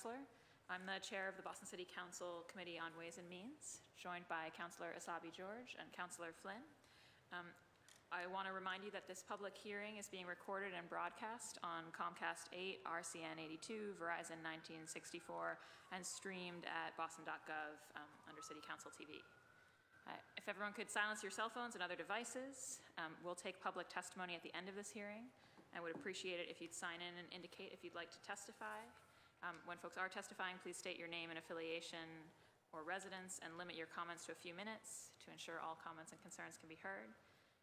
Councillor. I'm the chair of the Boston City Council Committee on Ways and Means, joined by Councillor Asabi George and Councillor Flynn. I want to remind you that this public hearing is being recorded and broadcast on Comcast 8, RCN 82, Verizon 1964, and streamed at boston.gov under City Council TV. If everyone could silence your cell phones and other devices, we'll take public testimony at the end of this hearing. I would appreciate it if you'd sign in and indicate if you'd like to testify. When folks are testifying, please state your name and affiliation or residence and limit your comments to a few minutes to ensure all comments and concerns can be heard.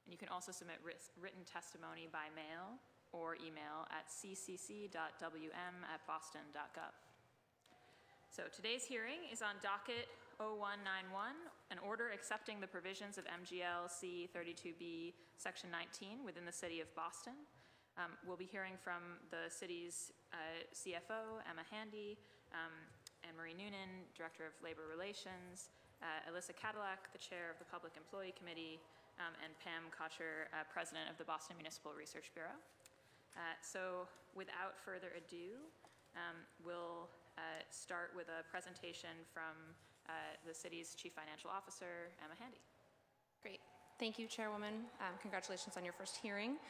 And you can also submit written testimony by mail or email at ccc.wm@boston.gov. So today's hearing is on Docket 0191, an order accepting the provisions of M.G.L. C32B Section 19 within the City of Boston. We'll be hearing from the city's CFO, Emma Handy, Anne-Marie Noonan, Director of Labor Relations, Alyssa Cadillac, the Chair of the Public Employee Committee, and Pam Tauscher, President of the Boston Municipal Research Bureau. So without further ado, we'll start with a presentation from the city's Chief Financial Officer, Emma Handy. Great. Thank you, Chairwoman. Congratulations on your first hearing.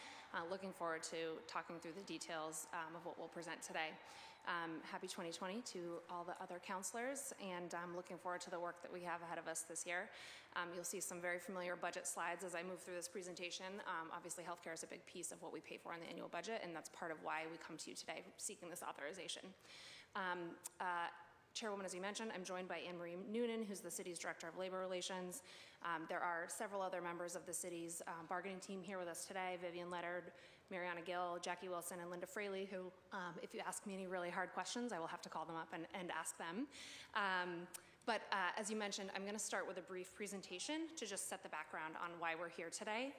Looking forward to talking through the details of what we'll present today. Happy 2020 to all the other councilors, and I'm looking forward to the work that we have ahead of us this year. You'll see some very familiar budget slides as I move through this presentation. Obviously, healthcare is a big piece of what we pay for in the annual budget, and that's part of why we come to you today seeking this authorization. Chairwoman, as you mentioned, I'm joined by Anne-Marie Noonan, who's the city's Director of Labor Relations. There are several other members of the city's bargaining team here with us today: Vivian Leonard, Mariana Gill, Jackie Wilson, and Linda Fraley, who, if you ask me any really hard questions, I will have to call them up and ask them. But as you mentioned, I'm going to start with a brief presentation to just set the background on why we're here today.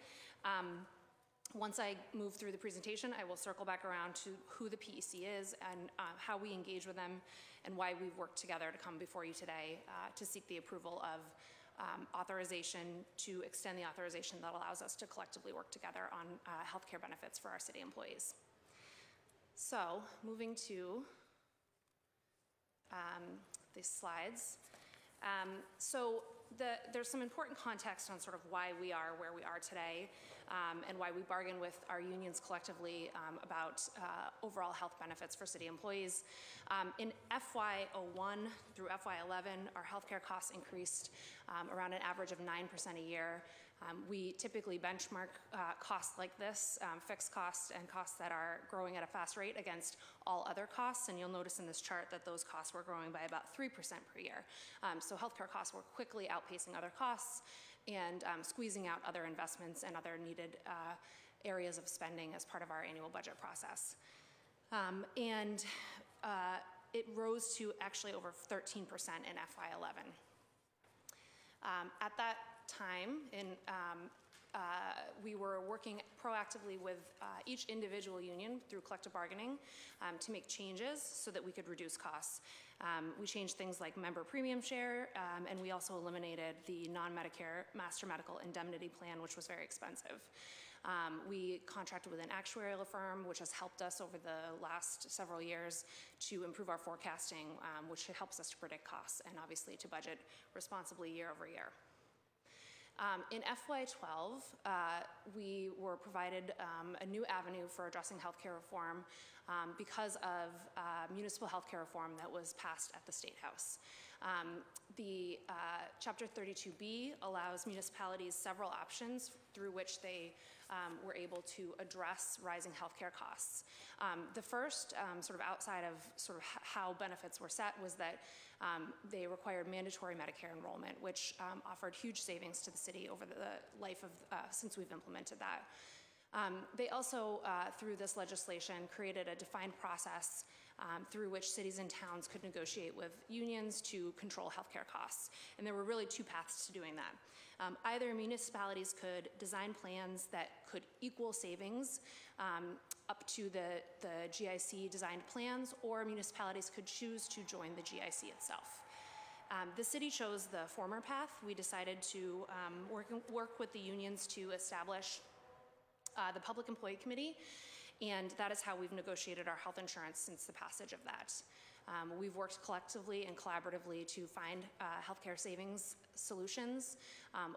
Once I move through the presentation, I will circle back around to who the PEC is and how we engage with them and why we've worked together to come before you today to seek the approval of authorization to extend the authorization that allows us to collectively work together on healthcare benefits for our city employees. So, moving to these slides. There's some important context on sort of why we are where we are today and why we bargain with our unions collectively about overall health benefits for city employees. In FY01 through FY11, our healthcare costs increased around an average of 9% a year. We typically benchmark costs like this, fixed costs and costs that are growing at a fast rate against all other costs, and you'll notice in this chart that those costs were growing by about 3% per year. So healthcare costs were quickly outpacing other costs and squeezing out other investments and other needed areas of spending as part of our annual budget process. It rose to actually over 13% in FY11. At that time, we were working proactively with each individual union through collective bargaining to make changes so that we could reduce costs. We changed things like member premium share, and we also eliminated the non-Medicare Master Medical Indemnity Plan, which was very expensive. We contracted with an actuarial firm, which has helped us over the last several years to improve our forecasting, which helps us to predict costs and obviously to budget responsibly year over year. In FY12, we were provided a new avenue for addressing healthcare reform because of municipal healthcare reform that was passed at the State House. The Chapter 32B allows municipalities several options through which they were able to address rising healthcare costs. The first, sort of outside of sort of how benefits were set, was that they required mandatory Medicare enrollment, which offered huge savings to the city over the life of since we've implemented that. They also, through this legislation, created a defined process through which cities and towns could negotiate with unions to control healthcare costs. And there were really two paths to doing that. Either municipalities could design plans that could equal savings up to the GIC designed plans, or municipalities could choose to join the GIC itself. The city chose the former path. We decided to work with the unions to establish the Public Employee Committee, and that is how we've negotiated our health insurance since the passage of that. We've worked collectively and collaboratively to find healthcare savings solutions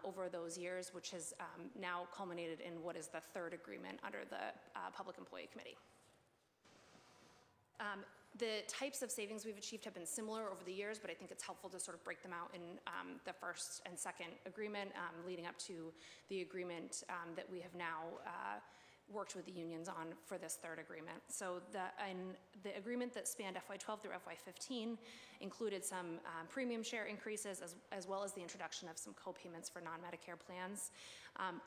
over those years, which has now culminated in what is the third agreement under the Public Employee Committee. The types of savings we've achieved have been similar over the years, but I think it's helpful to sort of break them out in the first and second agreement leading up to the agreement that we have now worked with the unions on for this third agreement. So the agreement that spanned FY12 through FY15 included some premium share increases as well as the introduction of some co-payments for non-Medicare plans.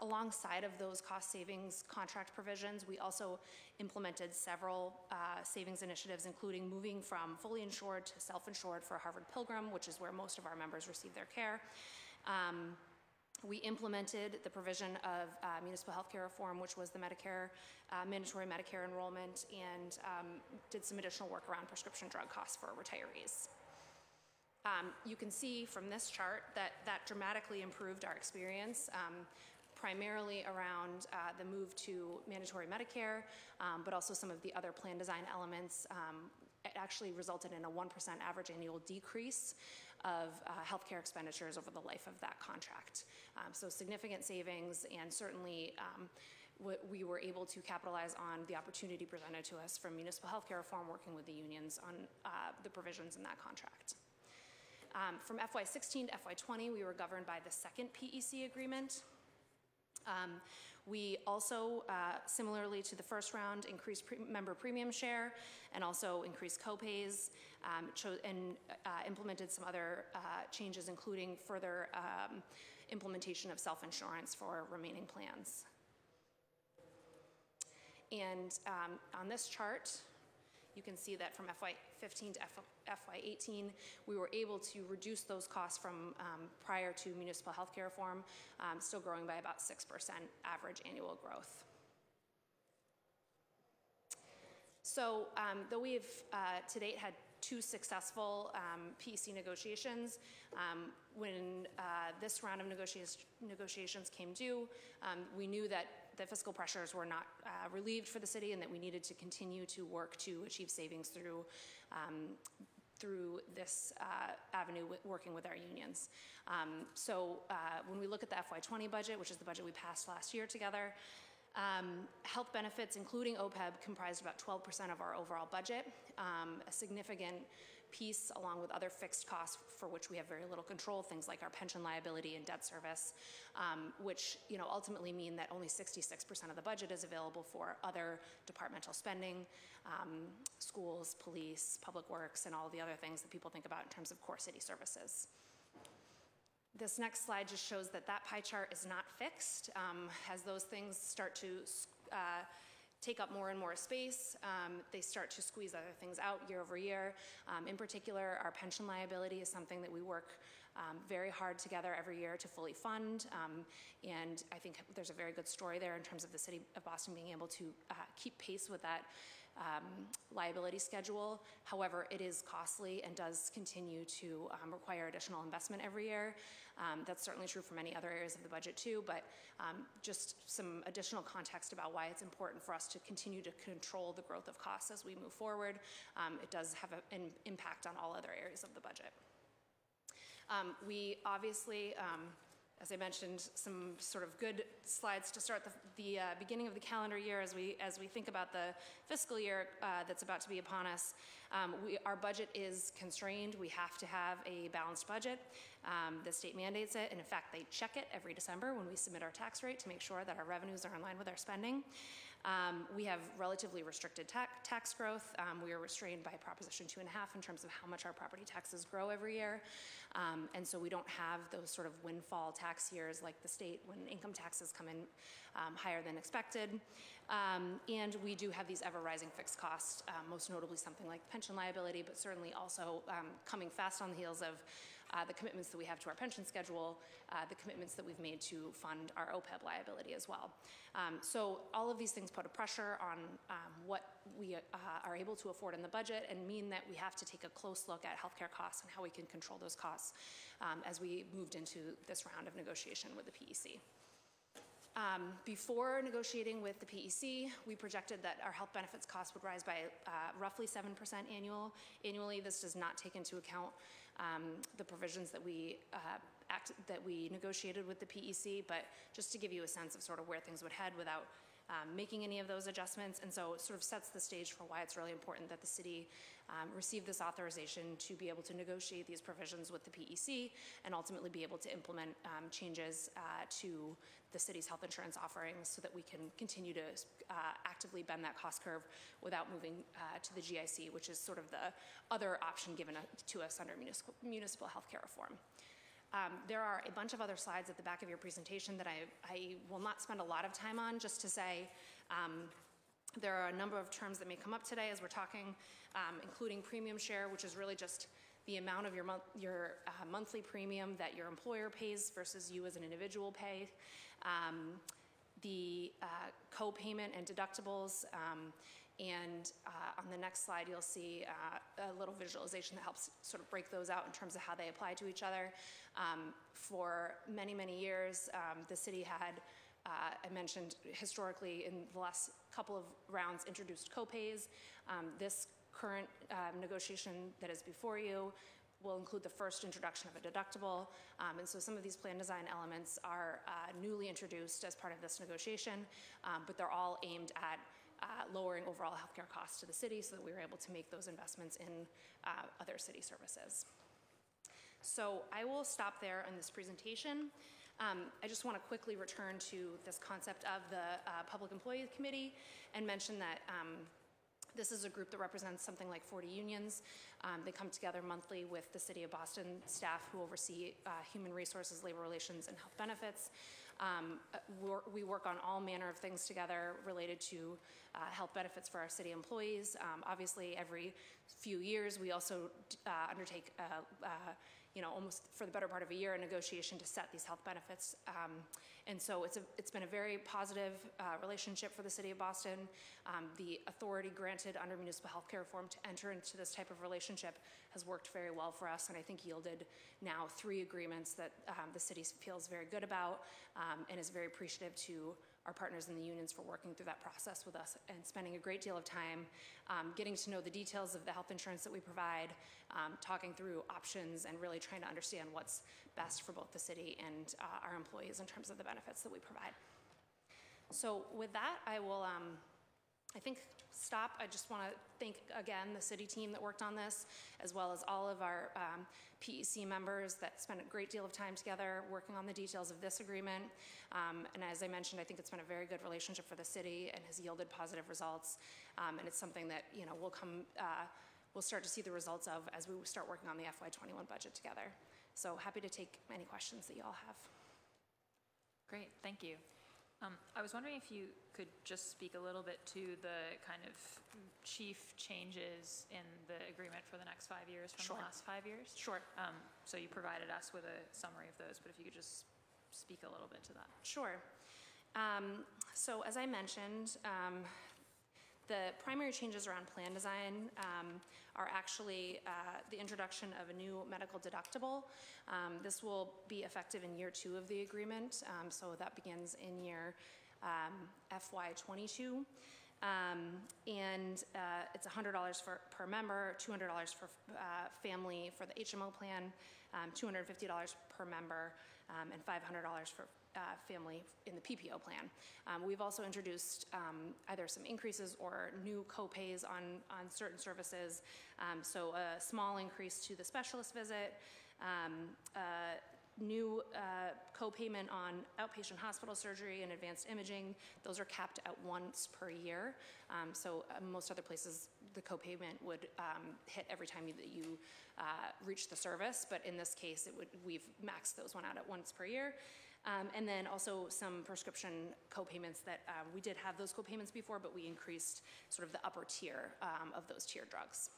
Alongside of those cost savings contract provisions, we also implemented several savings initiatives, including moving from fully insured to self-insured for Harvard Pilgrim, which is where most of our members receive their care. We implemented the provision of municipal healthcare reform, which was the Medicare, mandatory Medicare enrollment, and did some additional work around prescription drug costs for retirees. You can see from this chart that dramatically improved our experience, primarily around the move to mandatory Medicare, but also some of the other plan design elements. It actually resulted in a 1% average annual decrease of healthcare expenditures over the life of that contract. So significant savings, and certainly we were able to capitalize on the opportunity presented to us from municipal healthcare reform, working with the unions on the provisions in that contract. From FY16 to FY20, we were governed by the second PEC agreement. We also, similarly to the first round, increased member premium share and also increased co-pays and implemented some other changes, including further implementation of self-insurance for remaining plans. And on this chart, you can see that from FY15 to FY18, we were able to reduce those costs from prior to municipal healthcare reform, still growing by about 6% average annual growth. So though we have to date had 2 successful PEC negotiations, when this round of negotiations came due, we knew that the fiscal pressures were not relieved for the city, and that we needed to continue to work to achieve savings through this avenue, working with our unions. So when we look at the FY20 budget, which is the budget we passed last year together, health benefits, including OPEB, comprised about 12% of our overall budget, a significant piece, along with other fixed costs for which we have very little control, things like our pension liability and debt service, which ultimately mean that only 66% of the budget is available for other departmental spending, schools, police, public works, and all the other things that people think about in terms of core city services. This next slide just shows that pie chart is not fixed. As those things start to take up more and more space, they start to squeeze other things out year over year. In particular, our pension liability is something that we work very hard together every year to fully fund, and I think there's a very good story there in terms of the City of Boston being able to keep pace with that liability schedule. However, it is costly and does continue to require additional investment every year. That's certainly true for many other areas of the budget too, but just some additional context about why it's important for us to continue to control the growth of costs as we move forward. It does have an impact on all other areas of the budget. We obviously, as I mentioned, some sort of good slides to start the beginning of the calendar year as we think about the fiscal year that's about to be upon us. Our budget is constrained. We have to have a balanced budget. The state mandates it, and in fact, they check it every December when we submit our tax rate to make sure that our revenues are in line with our spending. We have relatively restricted tax growth. We are restrained by Proposition 2.5 in terms of how much our property taxes grow every year. And so we don't have those sort of windfall tax years like the state when income taxes come in higher than expected. And we do have these ever-rising fixed costs, most notably something like pension liability, but certainly also coming fast on the heels of the commitments that we have to our pension schedule, the commitments that we've made to fund our OPEB liability as well. So all of these things put a pressure on what we are able to afford in the budget, and mean that we have to take a close look at healthcare costs and how we can control those costs as we moved into this round of negotiation with the PEC. Before negotiating with the PEC, we projected that our health benefits costs would rise by roughly 7% annually. This does not take into account the provisions that we negotiated with the PEC, but just to give you a sense of sort of where things would head without making any of those adjustments. And so it sort of sets the stage for why it's really important that the city receive this authorization to be able to negotiate these provisions with the PEC and ultimately be able to implement changes to the city's health insurance offerings so that we can continue to actively bend that cost curve without moving to the GIC, which is sort of the other option given to us under municipal healthcare reform. There are a bunch of other slides at the back of your presentation that I will not spend a lot of time on, just to say there are a number of terms that may come up today as we're talking, including premium share, which is really just the amount of your monthly premium that your employer pays versus you as an individual pay, the co-payment and deductibles, and on the next slide, you'll see a little visualization that helps sort of break those out in terms of how they apply to each other. For many, many years, the city had, I mentioned historically in the last couple of rounds, introduced co-pays. This current negotiation that is before you will include the first introduction of a deductible. And so some of these plan design elements are newly introduced as part of this negotiation, but they're all aimed at lowering overall healthcare costs to the city so that we were able to make those investments in other city services. So I will stop there on this presentation. I just want to quickly return to this concept of the Public Employee Committee and mention that this is a group that represents something like 40 unions. They come together monthly with the City of Boston staff who oversee human resources, labor relations, and health benefits. We work on all manner of things together related to health benefits for our city employees. Obviously, every few years, we also undertake, almost for the better part of a year, a negotiation to set these health benefits. And so it's been a very positive relationship for the City of Boston. The authority granted under municipal healthcare reform to enter into this type of relationship has worked very well for us, and I think yielded now 3 agreements that the city feels very good about and is very appreciative to our partners in the unions for working through that process with us and spending a great deal of time getting to know the details of the health insurance that we provide, talking through options, and really trying to understand what's best for both the city and our employees in terms of the benefits that we provide. So with that, I will, I think, stop. I just want to thank again the city team that worked on this, as well as all of our PEC members that spent a great deal of time together working on the details of this agreement. And as I mentioned, I think it's been a very good relationship for the city and has yielded positive results. And it's something that we'll start to see the results of as we start working on the FY21 budget together. So happy to take any questions that you all have. Great, thank you. I was wondering if you could just speak a little bit to the kind of chief changes in the agreement for the next 5 years from the last 5 years. Sure. So you provided us with a summary of those, but if you could just speak a little bit to that. Sure. So as I mentioned, the primary changes around plan design are actually the introduction of a new medical deductible. This will be effective in year 2 of the agreement, so that begins in year FY22. And it's $100 per member, $200 for family for the HMO plan, $250 per member, and $500 for family in the PPO plan. We've also introduced either some increases or new co-pays on certain services. So a small increase to the specialist visit, new co-payment on outpatient hospital surgery and advanced imaging. Those are capped at once per year. So most other places, the co-payment would hit every time that you reach the service. But in this case, we've maxed those one out at once per year. And then also some prescription co-payments that we did have those co-payments before, but we increased sort of the upper tier of those tier drugs.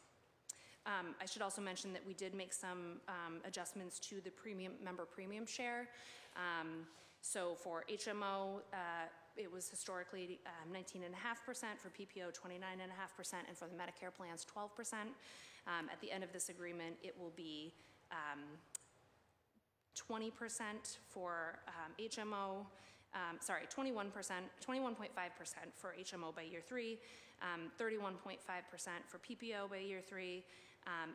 I should also mention that we did make some adjustments to the member premium share. So for HMO, it was historically 19.5%, for PPO 29.5%, and for the Medicare plans 12%. At the end of this agreement, it will be 20% for HMO, 21.5% for HMO by year 3, 31.5% for PPO by year 3,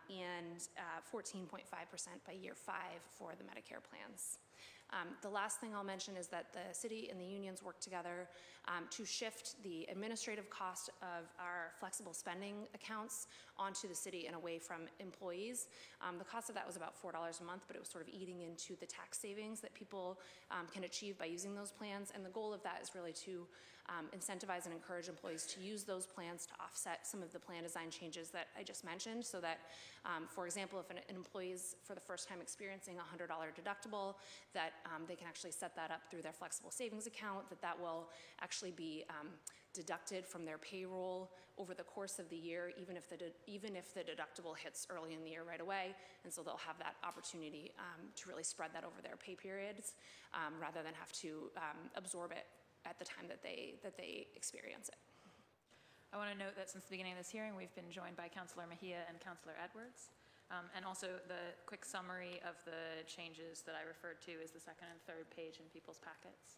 and 14.5% by year 5 for the Medicare plans. The last thing I'll mention is that the city and the unions work together to shift the administrative cost of our flexible spending accounts onto the city and away from employees. The cost of that was about $4 a month, but it was sort of eating into the tax savings that people can achieve by using those plans. And the goal of that is really to incentivize and encourage employees to use those plans to offset some of the plan design changes that I just mentioned, so that, for example, if an employee is for the first time experiencing a $100 deductible, that they can actually set that up through their flexible savings account, that will actually be deducted from their payroll over the course of the year, even if the deductible hits early in the year right away. And so they'll have that opportunity to really spread that over their pay periods rather than have to absorb it at the time that they experience it. I want to note that since the beginning of this hearing, we've been joined by Councillor Mejia and Councillor Edwards. And also the quick summary of the changes that I referred to is the second and third page in people's packets.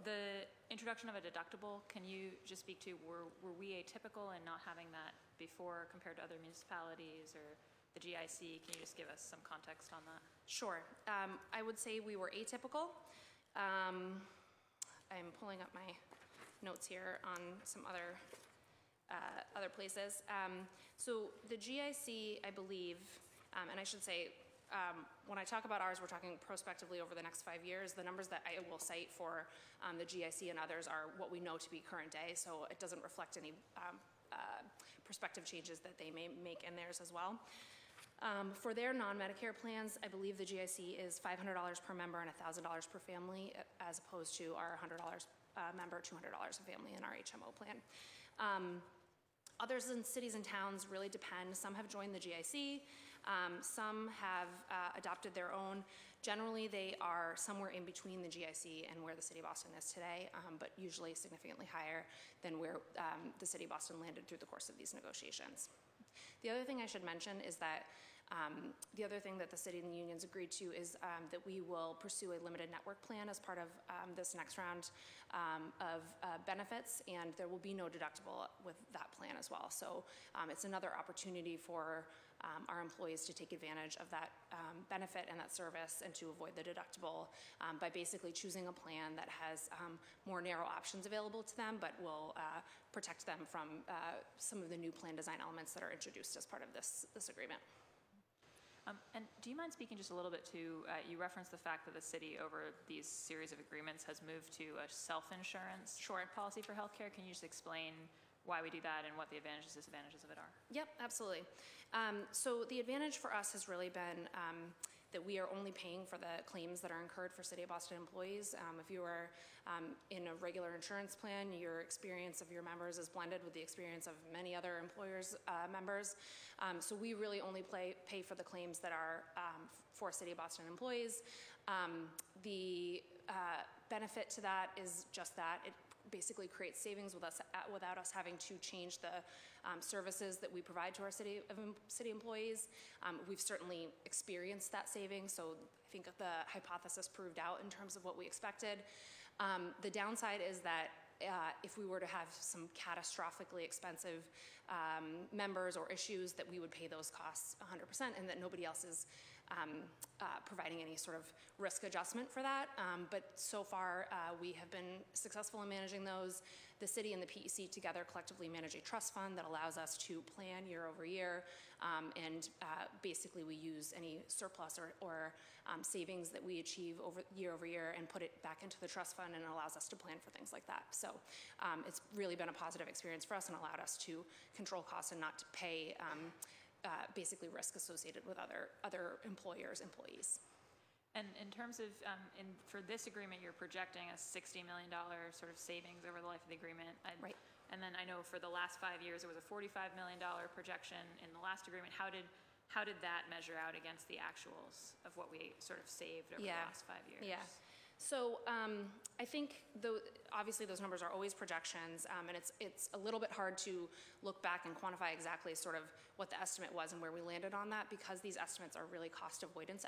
The introduction of a deductible, can you just speak to, were we atypical in not having that before compared to other municipalities or the GIC? Can you just give us some context on that? Sure. I would say we were atypical. I'm pulling up my notes here on some other places. So the GIC, I believe, and I should say, when I talk about ours, we're talking prospectively over the next 5 years. The numbers that I will cite for the GIC and others are what we know to be current day, so it doesn't reflect any prospective changes that they may make in theirs as well. For their non-Medicare plans, I believe the GIC is $500 per member and $1,000 per family, as opposed to our $100 member, $200 a family in our HMO plan. Others in cities and towns really depend. Some have joined the GIC, some have adopted their own. Generally, they are somewhere in between the GIC and where the City of Boston is today, but usually significantly higher than where the City of Boston landed through the course of these negotiations. The other thing I should mention is that the other thing that the city and the unions agreed to is that we will pursue a limited network plan as part of this next round of benefits, and there will be no deductible with that plan as well. So it's another opportunity for our employees to take advantage of that benefit and that service and to avoid the deductible by basically choosing a plan that has more narrow options available to them, but will protect them from some of the new plan design elements that are introduced as part of this agreement. And do you mind speaking just a little bit to, you referenced the fact that the city over these series of agreements has moved to a self-insurance policy for healthcare. Can you just explain why we do that and what the advantages and disadvantages of it are? Yep, absolutely. So the advantage for us has really been that we are only paying for the claims that are incurred for City of Boston employees. If you are in a regular insurance plan, your experience of your members is blended with the experience of many other employers' members. So we really only pay for the claims that are for City of Boston employees. The benefit to that is just that. It basically creates savings without us having to change the services that we provide to our city employees. We've certainly experienced that savings, so I think the hypothesis proved out in terms of what we expected. The downside is that if we were to have some catastrophically expensive members or issues, that we would pay those costs 100% and that nobody else is providing any sort of risk adjustment for that. But so far, we have been successful in managing those. The city and the PEC together collectively manage a trust fund that allows us to plan year over year, and basically we use any surplus or savings that we achieve year over year and put it back into the trust fund, and it allows us to plan for things like that. So it's really been a positive experience for us and allowed us to control costs and not to pay basically risk associated with other employers' employees. And in terms of, for this agreement, you're projecting a $60 million sort of savings over the life of the agreement. Right. And then I know for the last 5 years, there was a $45 million projection in the last agreement. How did that measure out against the actuals of what we sort of saved over the last 5 years? Yeah. So I think obviously those numbers are always projections, and it's a little bit hard to look back and quantify exactly sort of what the estimate was and where we landed on that, because these estimates are really cost avoidance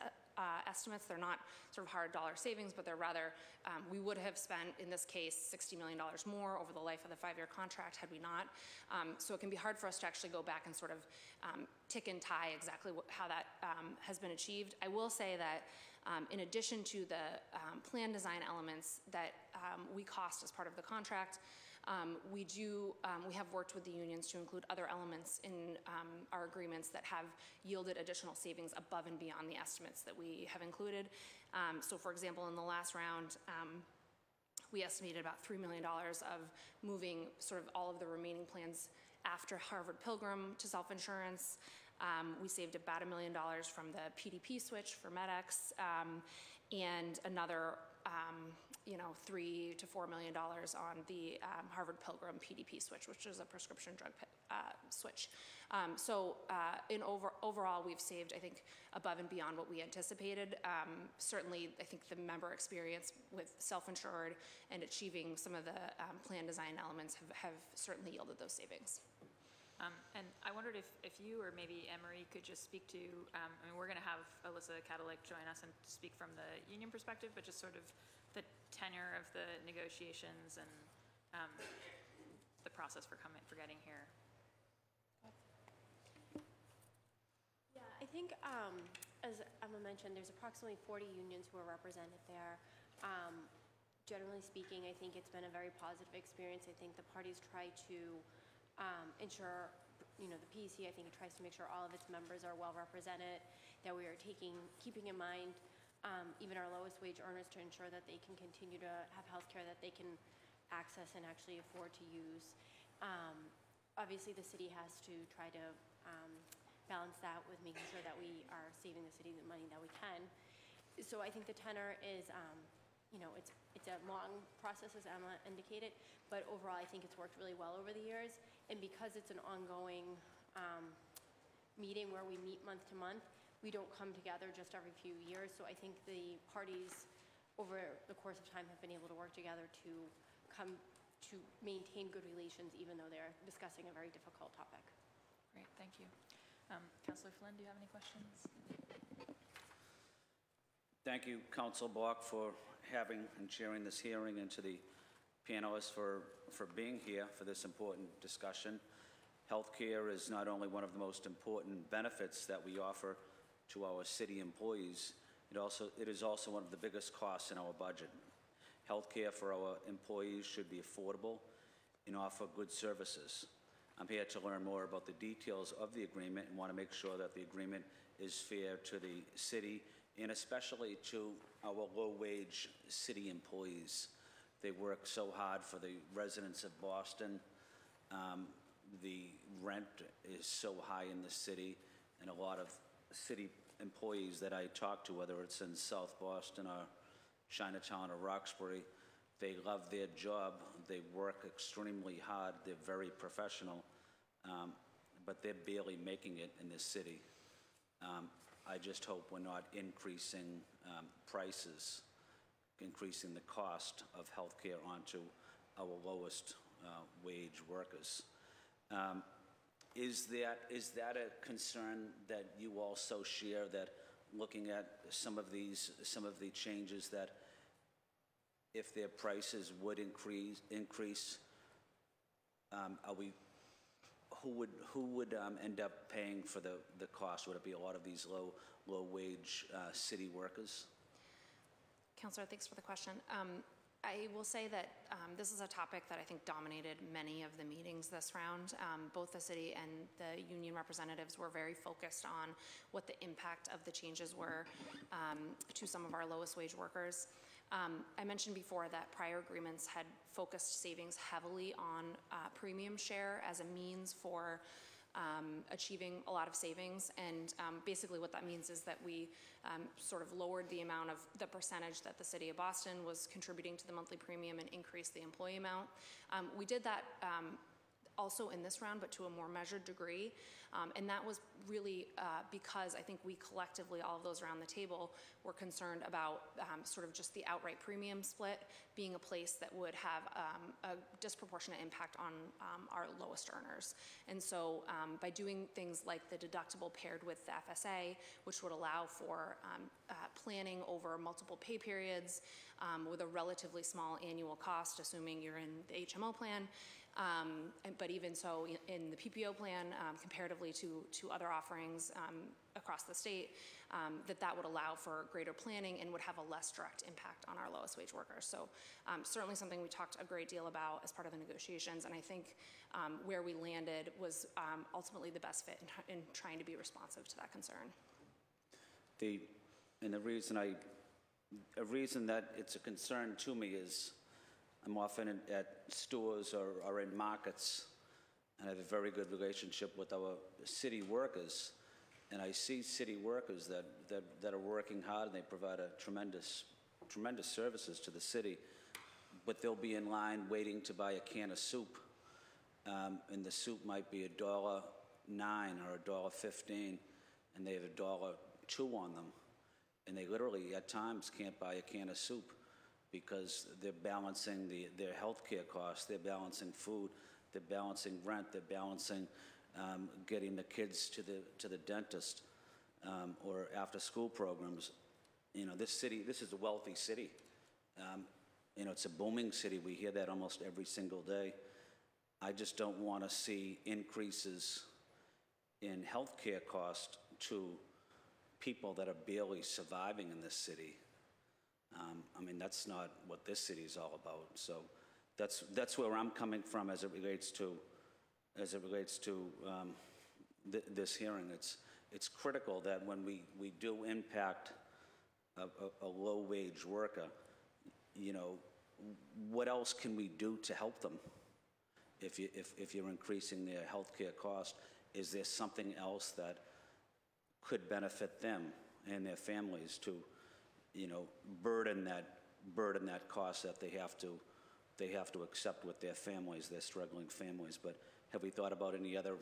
estimates. They're not sort of hard dollar savings, but they're rather, we would have spent, in this case, $60 million more over the life of the 5-year contract had we not. So it can be hard for us to actually go back and sort of tick and tie exactly how that has been achieved. I will say that in addition to the plan design elements that we cost as part of the contract, we have worked with the unions to include other elements in our agreements that have yielded additional savings above and beyond the estimates that we have included. So for example, in the last round, we estimated about $3 million of moving sort of all of the remaining plans after Harvard Pilgrim to self-insurance. We saved about $1 million from the PDP switch for MedX, and another $3 to $4 million on the Harvard Pilgrim PDP switch, which is a prescription drug switch. Overall, we've saved, I think, above and beyond what we anticipated. Certainly, I think the member experience with self-insured and achieving some of the plan design elements have certainly yielded those savings. And I wondered if you or maybe Emery could just speak to, I mean, we're going to have Alyssa Cadillac join us and speak from the union perspective, but just sort of the tenor of the negotiations and the process for getting here. Yeah, I think as Emma mentioned, there's approximately 40 unions who are represented there. Generally speaking, I think it's been a very positive experience. I think the parties try to ensure, the PEC, I think it tries to make sure all of its members are well represented, that we are keeping in mind even our lowest wage earners to ensure that they can continue to have health care that they can access and actually afford to use. Obviously, the city has to try to balance that with making sure that we are saving the city the money that we can. So I think the tenor is, it's a long process, as Emma indicated, but overall, I think it's worked really well over the years. And because it's an ongoing meeting where we meet month to month, we don't come together just every few years. So I think the parties over the course of time have been able to work together to come to maintain good relations, even though they're discussing a very difficult topic. Great, thank you. Councillor Flynn, do you have any questions? Thank you, Council Block, for having and chairing this hearing, and to the panelists for being here for this important discussion. Healthcare is not only one of the most important benefits that we offer to our city employees, it is also one of the biggest costs in our budget. Healthcare for our employees should be affordable and offer good services. I'm here to learn more about the details of the agreement and want to make sure that the agreement is fair to the city and especially to our low-wage city employees. They work so hard for the residents of Boston. The rent is so high in the city, and a lot of city employees that I talk to, whether it's in South Boston or Chinatown or Roxbury, they love their job. They work extremely hard. They're very professional, but they're barely making it in this city. I just hope we're not increasing prices, increasing the cost of healthcare onto our lowest wage workers. Is that a concern that you also share, that looking at some of the changes, that if their prices would increase, who would end up paying for the cost? Would it be a lot of these low wage city workers? Councillor, thanks for the question. I will say that this is a topic that I think dominated many of the meetings this round. Both the city and the union representatives were very focused on what the impact of the changes were to some of our lowest wage workers. I mentioned before that prior agreements had focused savings heavily on premium share as a means for achieving a lot of savings, and basically what that means is that we sort of lowered the amount of the percentage that the city of Boston was contributing to the monthly premium and increased the employee amount. We did that also in this round, but to a more measured degree. And that was really because I think we collectively, all of those around the table, were concerned about sort of just the outright premium split being a place that would have a disproportionate impact on our lowest earners. And so by doing things like the deductible paired with the FSA, which would allow for planning over multiple pay periods with a relatively small annual cost, assuming you're in the HMO plan, but even so in the PPO plan, comparatively to other offerings across the state, that would allow for greater planning and would have a less direct impact on our lowest wage workers. So certainly something we talked a great deal about as part of the negotiations, and I think where we landed was ultimately the best fit in trying to be responsive to that concern. The reason that it's a concern to me is I'm often at stores or in markets, and I have a very good relationship with our city workers, and I see city workers that are working hard, and they provide a tremendous services to the city, but they'll be in line waiting to buy a can of soup, and the soup might be $1.09 or $1.15, and they have $1.02 on them, and they literally at times can't buy a can of soup because they're balancing their health care costs, they're balancing food, they're balancing rent, they're balancing getting the kids to the dentist or after school programs. You know, this is a wealthy city. You know, it's a booming city. We hear that almost every single day. I just don't want to see increases in health care costs to people that are barely surviving in this city. I mean, that's not what this city is all about. So that's where I'm coming from as it relates to this hearing. It's critical that when we do impact a low-wage worker, you know, what else can we do to help them? If you're increasing their health care cost, is there something else that could benefit them and their families to, you know, burden that cost that they have to accept with their families, their struggling families? But have we thought about any other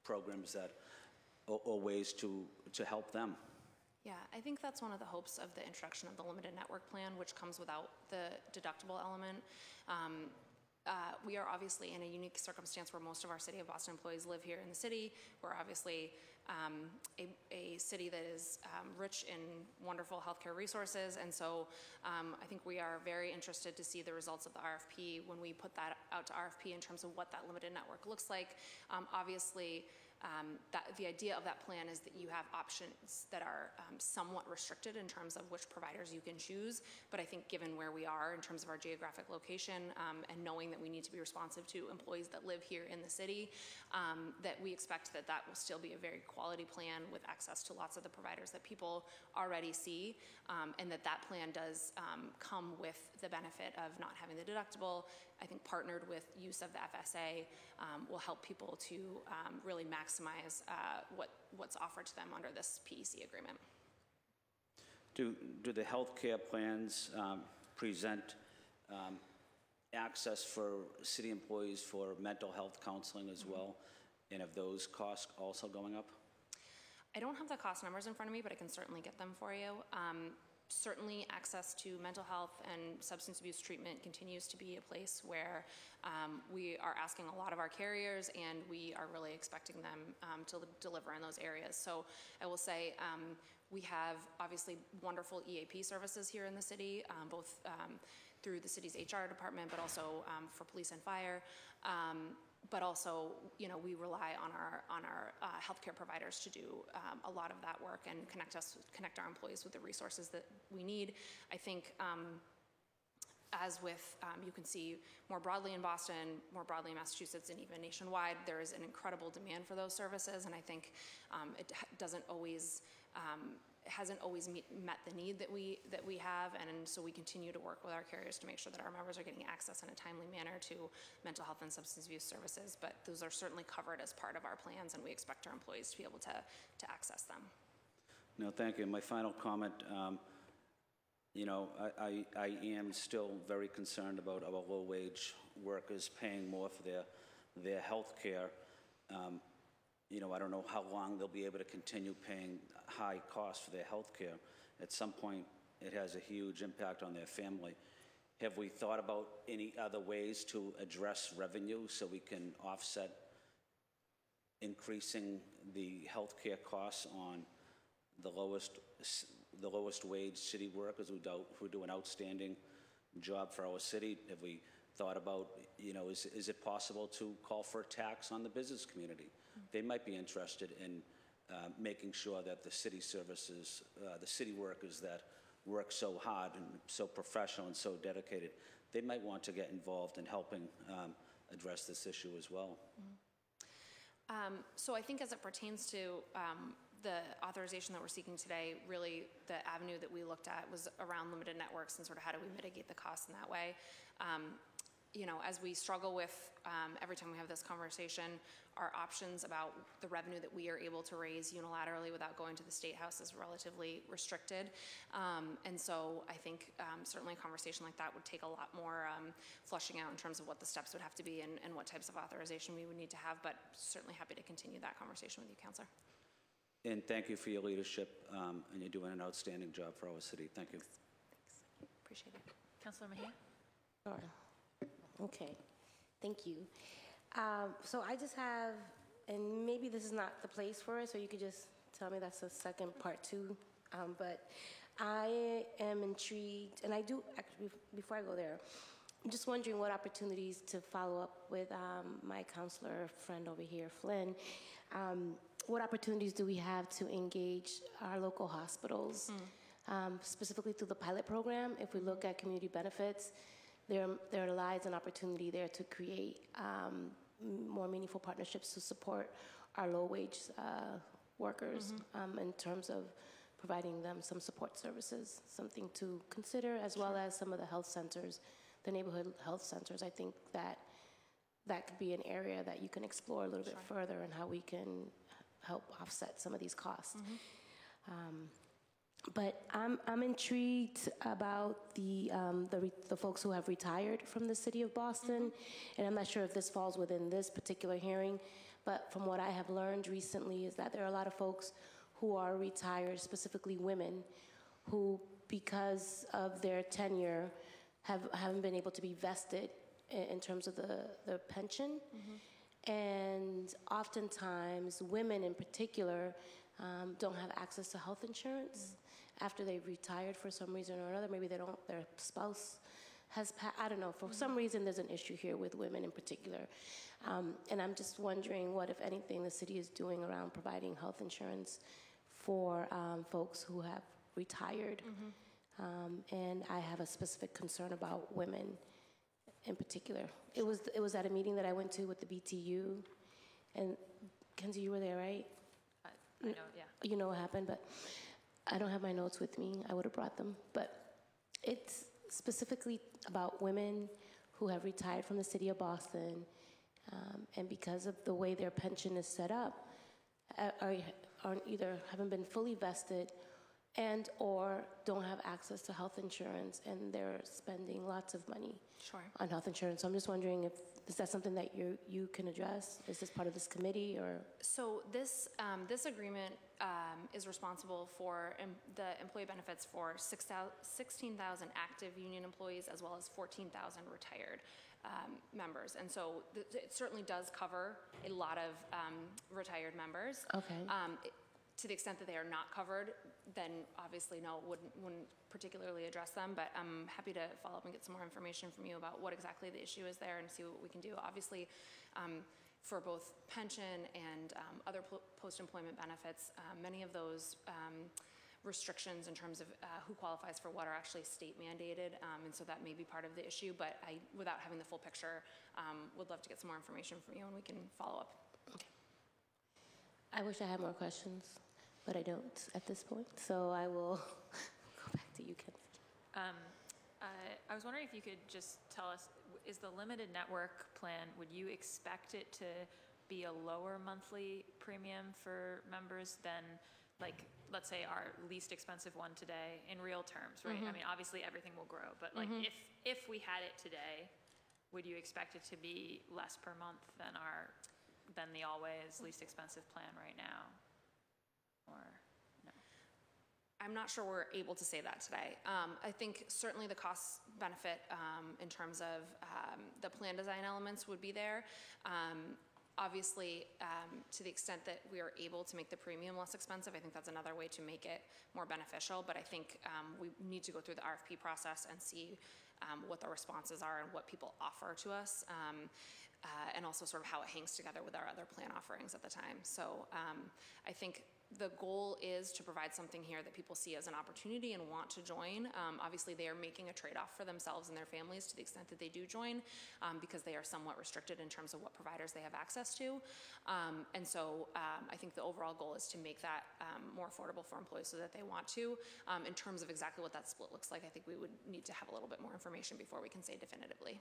programs that or ways to help them? Yeah, I think that's one of the hopes of the introduction of the limited network plan, which comes without the deductible element. We are obviously in a unique circumstance where most of our City of Boston employees live here in the city. We're obviously a city that is rich in wonderful healthcare resources, and so I think we are very interested to see the results of the RFP when we put that out to RFP in terms of what that limited network looks like. Obviously, the idea of that plan is that you have options that are somewhat restricted in terms of which providers you can choose, but I think given where we are in terms of our geographic location and knowing that we need to be responsive to employees that live here in the city, that we expect that will still be a very quality plan with access to lots of the providers that people already see, and that plan does come with the benefit of not having the deductible. I think partnered with use of the FSA will help people to really maximize what's offered to them under this PEC agreement. Do the health care plans present access for city employees for mental health counseling as well? And have those costs also going up? I don't have the cost numbers in front of me, but I can certainly get them for you. Certainly access to mental health and substance abuse treatment continues to be a place where we are asking a lot of our carriers, and we are really expecting them to deliver in those areas. So I will say we have obviously wonderful EAP services here in the city, both through the city's HR department, but also for police and fire. But also, you know, we rely on our healthcare providers to do a lot of that work and connect our employees with the resources that we need. I think, as with you can see more broadly in Boston, more broadly in Massachusetts, and even nationwide, there is an incredible demand for those services, and I think it hasn't always met the need that we have, and so we continue to work with our carriers to make sure that our members are getting access in a timely manner to mental health and substance abuse services, but those are certainly covered as part of our plans, and we expect our employees to be able to access them. No, thank you. My final comment, you know, I am still very concerned about our low-wage workers paying more for their health care. You know, I don't know how long they'll be able to continue paying high costs for their health care. At some point, it has a huge impact on their family. Have we thought about any other ways to address revenue so we can offset increasing the health care costs on the lowest wage city workers who do an outstanding job for our city? Have we thought about, you know, is it possible to call for a tax on the business community? They might be interested in making sure that the city services, the city workers that work so hard and so professional and so dedicated, they might want to get involved in helping address this issue as well. So I think as it pertains to the authorization that we're seeking today, really the avenue that we looked at was around limited networks and sort of how do we mitigate the costs in that way. You know, as we struggle with, every time we have this conversation, our options about the revenue that we are able to raise unilaterally without going to the State House is relatively restricted. And so I think certainly a conversation like that would take a lot more fleshing out in terms of what the steps would have to be and what types of authorization we would need to have, but certainly happy to continue that conversation with you, Councillor. And thank you for your leadership, and you're doing an outstanding job for our city. Thank you. Thanks. Appreciate it. Councillor Mejia? Sure. Okay, thank you. So I just have, and maybe this is not the place for it, so you could just tell me that's the second part two, but I am intrigued, and I do, actually, before I go there, I'm just wondering what opportunities to follow up with my counselor friend over here, Flynn. What opportunities do we have to engage our local hospitals, specifically through the pilot program? If we look at community benefits, there lies an opportunity there to create more meaningful partnerships to support our low-wage workers in terms of providing them some support services, something to consider, as well as some of the health centers, the neighborhood health centers. I think that could be an area that you can explore a little bit further and how we can help offset some of these costs. But I'm intrigued about the folks who have retired from the city of Boston, and I'm not sure if this falls within this particular hearing, but from what I have learned recently is that there are a lot of folks who are retired, specifically women, who, because of their tenure, haven't been able to be vested in terms of the pension. And oftentimes, women in particular don't have access to health insurance after they've retired for some reason or another. Maybe their spouse has, I don't know, for some reason there's an issue here with women in particular. And I'm just wondering what, if anything, the city is doing around providing health insurance for folks who have retired. And I have a specific concern about women in particular. It was at a meeting that I went to with the BTU, and Kenzie, you were there, right? I know, yeah. You know what happened, but I don't have my notes with me. I would have brought them. But it's specifically about women who have retired from the city of Boston, and because of the way their pension is set up, haven't been fully vested and or don't have access to health insurance, and they're spending lots of money on health insurance. So I'm just wondering if is that something that you can address? Is this part of this committee, or? So this agreement is responsible for the employee benefits for 16,000 active union employees as well as 14,000 retired members. And so it certainly does cover a lot of retired members. Okay. To the extent that they are not covered, then obviously no, wouldn't particularly address them, but I'm happy to follow up and get some more information from you about what exactly the issue is there and see what we can do. Obviously, for both pension and other post-employment benefits, many of those restrictions in terms of who qualifies for what are actually state mandated, and so that may be part of the issue, but without having the full picture, would love to get some more information from you and we can follow up. Okay. I wish I had more questions, but I don't at this point, so I will go back to you, Ken. I was wondering if you could just tell us, is the limited network plan, would you expect it to be a lower monthly premium for members than, like, let's say our least expensive one today in real terms, right? I mean, obviously everything will grow, but like if we had it today, would you expect it to be less per month than the always least expensive plan right now? Or no? I'm not sure we're able to say that today. I think certainly the cost benefit in terms of the plan design elements would be there. Obviously, to the extent that we are able to make the premium less expensive, I think that's another way to make it more beneficial. But I think we need to go through the RFP process and see what the responses are and what people offer to us, and also sort of how it hangs together with our other plan offerings at the time. So I think the goal is to provide something here that people see as an opportunity and want to join. Obviously, they are making a trade-off for themselves and their families to the extent that they do join, because they are somewhat restricted in terms of what providers they have access to. And so I think the overall goal is to make that more affordable for employees so that they want to. In terms of exactly what that split looks like, I think we would need to have a little bit more information before we can say definitively.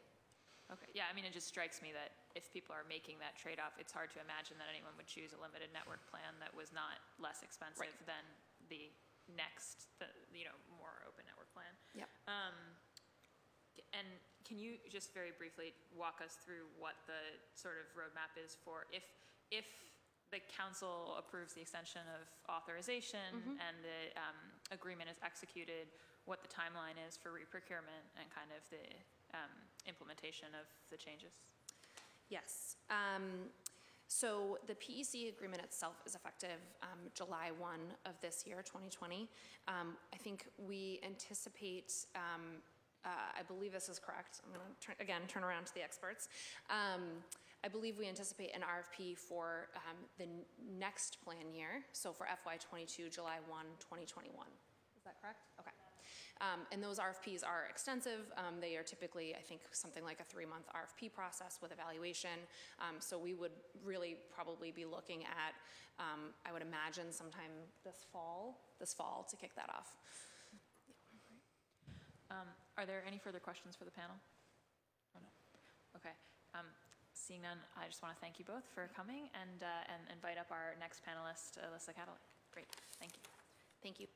Okay, yeah, I mean, it just strikes me that if people are making that trade-off, it's hard to imagine that anyone would choose a limited network plan that was not less expensive than the next, more open network plan. Yep. And can you just very briefly walk us through what the sort of roadmap is for if the council approves the extension of authorization and the agreement is executed, what the timeline is for reprocurement and kind of the implementation of the changes? Yes. So the PEC agreement itself is effective July 1 of this year, 2020. I think we anticipate, I believe this is correct. I'm going to turn around to the experts. I believe we anticipate an RFP for the next plan year, so for FY22, July 1, 2021. Is that correct? Okay. And those RFPs are extensive. They are typically, I think, something like a 3-month RFP process with evaluation. So we would really probably be looking at, I would imagine, sometime this fall to kick that off. Are there any further questions for the panel? Oh, no. Okay. Seeing none, I just want to thank you both for coming and invite up our next panelist, Alyssa Cadillac. Great. Thank you. Thank you.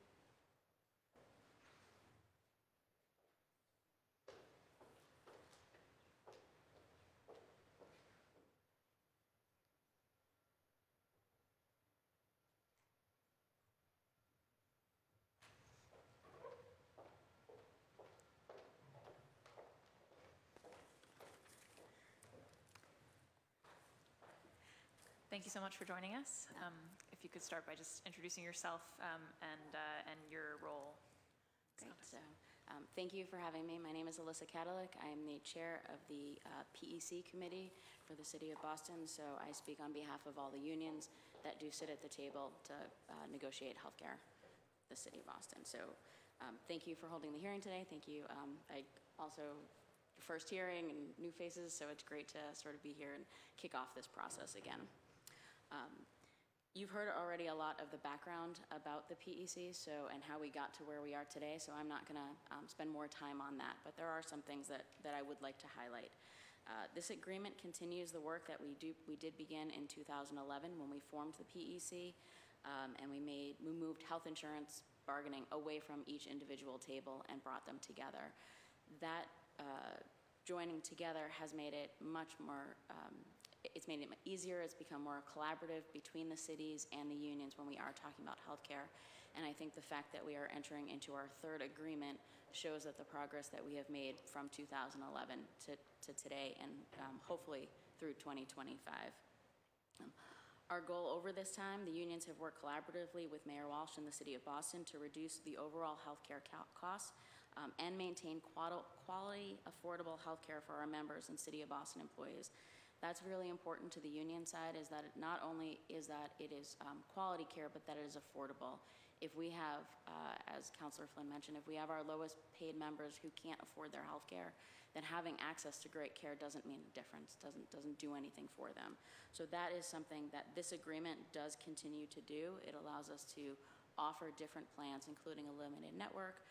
Thank you so much for joining us. If you could start by just introducing yourself and your role. Great. So, thank you for having me. My name is Alyssa Cadillac. I am the chair of the PEC committee for the City of Boston. So I speak on behalf of all the unions that do sit at the table to negotiate healthcare for the City of Boston. So thank you for holding the hearing today. Thank you. I also, first hearing and new faces, so it's great to sort of be here and kick off this process again. You've heard already a lot of the background about the PEC and how we got to where we are today, so I'm not going to spend more time on that, but there are some things that I would like to highlight. This agreement continues the work that we did begin in 2011 when we formed the PEC, and we moved health insurance bargaining away from each individual table and brought them together. That joining together has made it much more it's made it easier. It's become more collaborative between the cities and the unions when we are talking about healthcare. And I think the fact that we are entering into our third agreement shows that the progress that we have made from 2011 to today and hopefully through 2025. Our goal over this time, the unions have worked collaboratively with Mayor Walsh and the City of Boston to reduce the overall healthcare costs and maintain quality, affordable healthcare for our members and City of Boston employees. That's really important to the union side, is that it not only is that it is quality care, but that it is affordable. If we have, as Councilor Flynn mentioned, if we have our lowest paid members who can't afford their health care, then having access to great care doesn't mean a difference, doesn't do anything for them. So that is something that this agreement does continue to do. It allows us to offer different plans, including a limited network,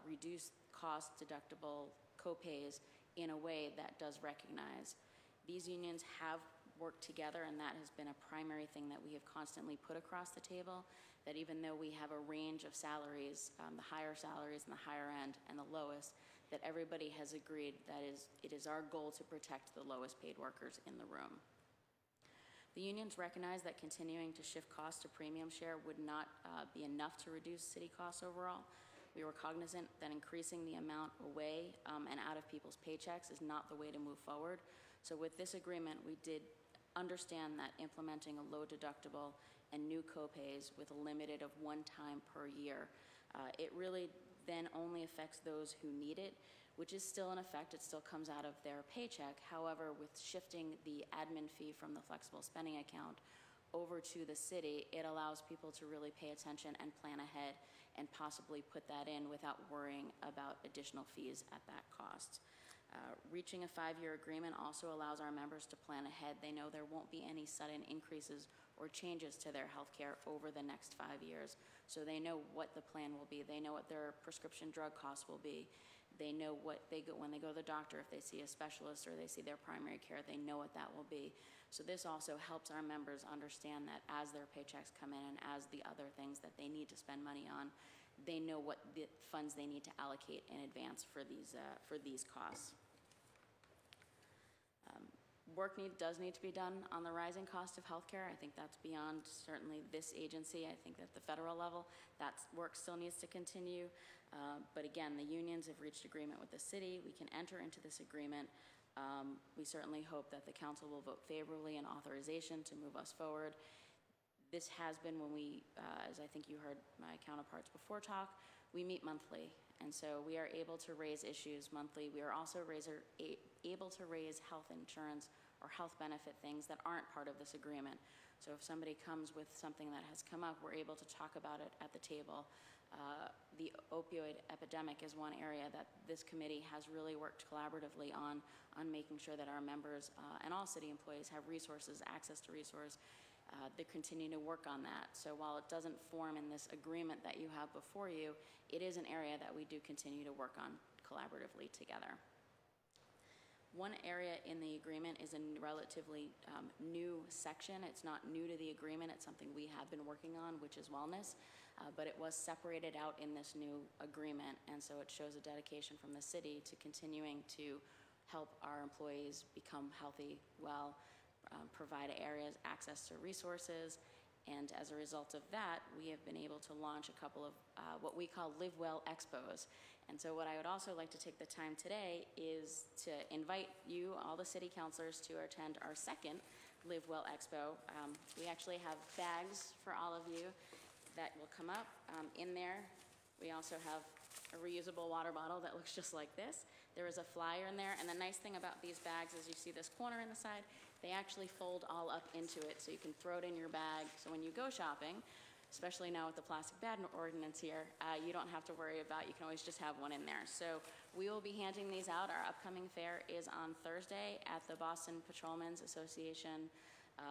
reduce cost, deductible, co-pays in a way that does recognize these unions have worked together, and that has been a primary thing that we have constantly put across the table, that even though we have a range of salaries, the higher salaries and the higher end and the lowest, that everybody has agreed that it is our goal to protect the lowest paid workers in the room. The unions recognize that continuing to shift costs to premium share would not be enough to reduce city costs overall. We were cognizant that increasing the amount away and out of people's paychecks is not the way to move forward. So with this agreement, we did understand that implementing a low deductible and new copays with a limited of one time per year, it really then only affects those who need it, which is still in effect. It still comes out of their paycheck. However, with shifting the admin fee from the flexible spending account over to the city, it allows people to really pay attention and plan ahead and possibly put that in without worrying about additional fees at that cost. Reaching a 5-year agreement also allows our members to plan ahead. They know there won't be any sudden increases or changes to their health care over the next 5 years. So they know what the plan will be. They know what their prescription drug costs will be. They know what they go when they go to the doctor, if they see a specialist or they see their primary care, they know what that will be. So this also helps our members understand that as their paychecks come in and as the other things that they need to spend money on, they know what the funds they need to allocate in advance for these costs. Work does need to be done on the rising cost of healthcare. I think that's beyond certainly this agency. I think at the federal level, that work still needs to continue. But again, the unions have reached agreement with the city. We can enter into this agreement. We certainly hope that the council will vote favorably in authorization to move us forward. This has been when we, as I think you heard my counterparts before talk, we meet monthly. And so we are able to raise issues monthly. We are also able to raise health insurance or health benefit things that aren't part of this agreement. So if somebody comes with something that has come up, we're able to talk about it at the table. The opioid epidemic is one area that this committee has really worked collaboratively on making sure that our members and all city employees have resources, access to resources. They're continuing to work on that. So while it doesn't form in this agreement that you have before you, it is an area that we do continue to work on collaboratively together. One area in the agreement is a relatively new section. It's not new to the agreement. It's something we have been working on, which is wellness, but it was separated out in this new agreement, and so it shows a dedication from the city to continuing to help our employees become healthy, well, provide areas, access to resources, and as a result of that, we have been able to launch a couple of what we call Live Well Expos. And so what I would also like to take the time today is to invite you, all the city councilors, to attend our second Live Well Expo. We actually have bags for all of you that will come up. In there, we also have a reusable water bottle that looks just like this. There is a flyer in there, and the nice thing about these bags is you see this corner in the side, they actually fold all up into it, so you can throw it in your bag. So when you go shopping, especially now with the plastic bag ordinance here, you don't have to worry about, you can always just have one in there. So we will be handing these out. Our upcoming fair is on Thursday at the Boston Patrolmen's Association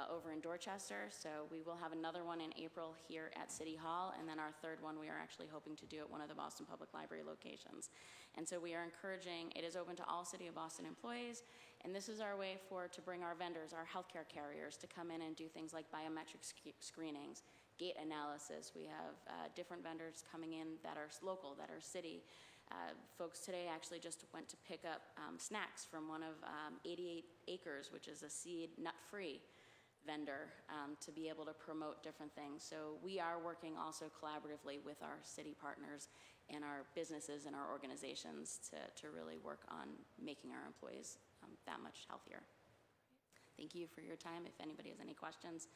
over in Dorchester. So we will have another one in April here at City Hall, and then our third one we are actually hoping to do at one of the Boston Public Library locations. And so we are encouraging, it is open to all City of Boston employees, and this is our way to bring our vendors, our healthcare carriers, to come in and do things like biometric screenings, gait analysis. We have different vendors coming in that are local, that are city. Folks today actually just went to pick up snacks from one of 88 Acres, which is a seed nut-free vendor, to be able to promote different things. So we are working also collaboratively with our city partners and our businesses and our organizations to really work on making our employees that much healthier. Thank you for your time. If anybody has any questions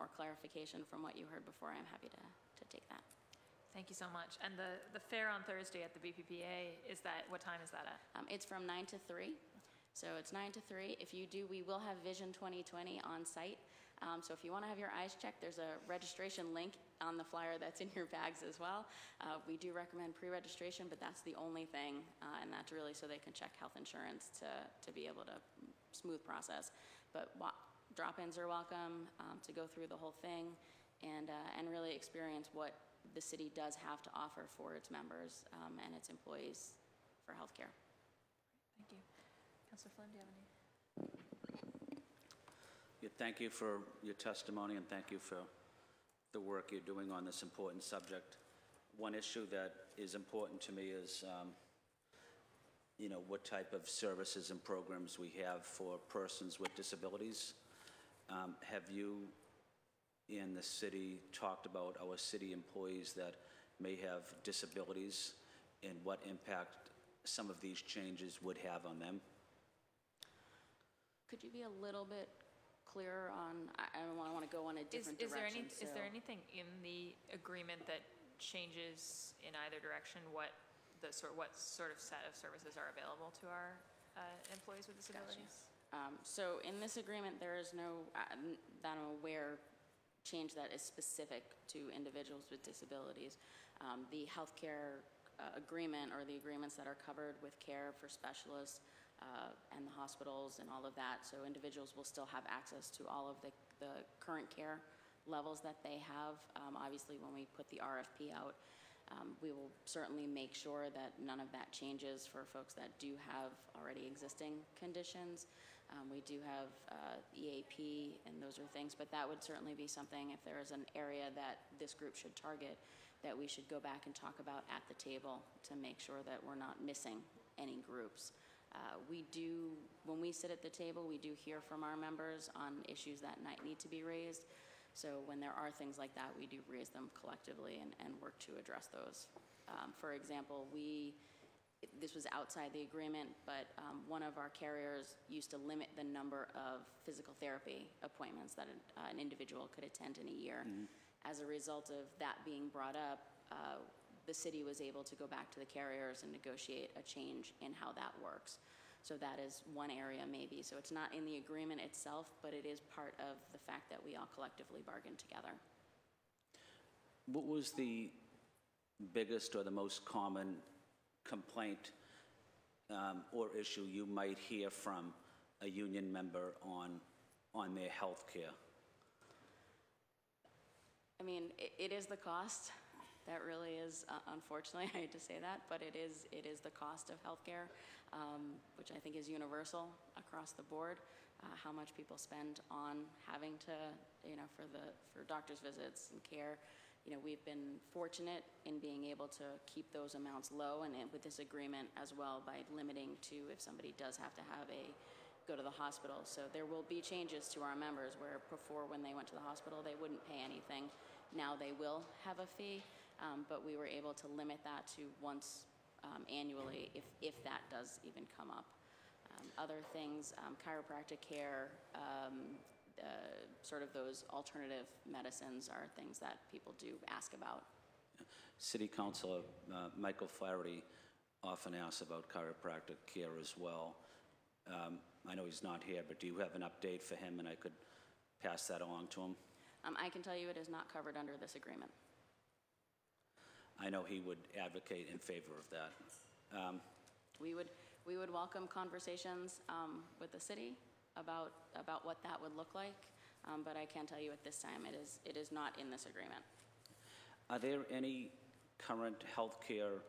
or clarification from what you heard before, I'm happy to take that. Thank you so much. And the fair on Thursday at the BPPA, what time is that at? It's from 9 to 3. So it's 9 to 3. If you do, we will have Vision 2020 on site. So if you want to have your eyes checked, there's a registration link on the flyer that's in your bags as well. We do recommend pre-registration, but that's the only thing, and that's really so they can check health insurance to be able to smooth process. But drop-ins are welcome to go through the whole thing and really experience what the city does have to offer for its members and its employees for healthcare. Thank you. Councilor Flynn, do you have any? Yeah, thank you for your testimony, and thank you for the work you're doing on this important subject. One issue that is important to me is what type of services and programs we have for persons with disabilities. Have you in the city talked about our city employees that may have disabilities and what impact some of these changes would have on them? Could you be a little bit clearer on, I don't want to go in a different direction. Is there anything in the agreement that changes in either direction what sort of set of services are available to our employees with disabilities? So in this agreement, there is no, that I'm aware, change that is specific to individuals with disabilities. The healthcare agreement, or the agreements that are covered with care for specialists and the hospitals and all of that, so individuals will still have access to all of the current care levels that they have. Obviously, when we put the RFP out, we will certainly make sure that none of that changes for folks that do have already existing conditions. We do have EAP, and those are things, but that would certainly be something, if there is an area that this group should target, that we should go back and talk about at the table to make sure that we're not missing any groups. When we sit at the table, we do hear from our members on issues that might need to be raised. So when there are things like that, we do raise them collectively and work to address those. For example, this was outside the agreement, but one of our carriers used to limit the number of physical therapy appointments that an individual could attend in a year. Mm-hmm. As a result of that being brought up, the city was able to go back to the carriers and negotiate a change in how that works. So that is one area maybe. So it's not in the agreement itself, but it is part of the fact that we all collectively bargained together. What was the biggest or the most common complaint or issue you might hear from a union member on their health care? I mean, it is the cost. That really is, unfortunately, I hate to say that, but it is the cost of healthcare, which I think is universal across the board. How much people spend on having to, for doctor's visits and care. We've been fortunate in being able to keep those amounts low, and with this agreement as well, by limiting to if somebody does have to go to the hospital. So there will be changes to our members where before, when they went to the hospital, they wouldn't pay anything. Now they will have a fee. But we were able to limit that to once annually, if that does even come up. Other things, chiropractic care, sort of those alternative medicines are things that people do ask about. City Councilor Michael Flaherty often asks about chiropractic care as well. I know he's not here, but do you have an update for him, and I could pass that along to him? I can tell you it is not covered under this agreement. I know he would advocate in favor of that. We would welcome conversations with the city about what that would look like, but I can tell you at this time it is not in this agreement. Are there any current healthcare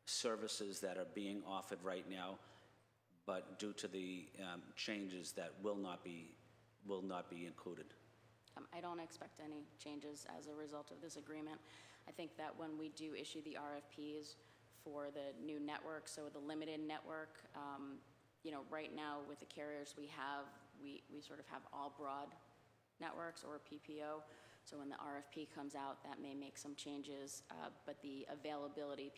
services that are being offered right now, but due to the changes that will not be included? I don't expect any changes as a result of this agreement. I think that when we do issue the RFPs for the new network, so the limited network, right now with the carriers we have, we sort of have all broad networks or PPO. So when the RFP comes out, that may make some changes, but the availability,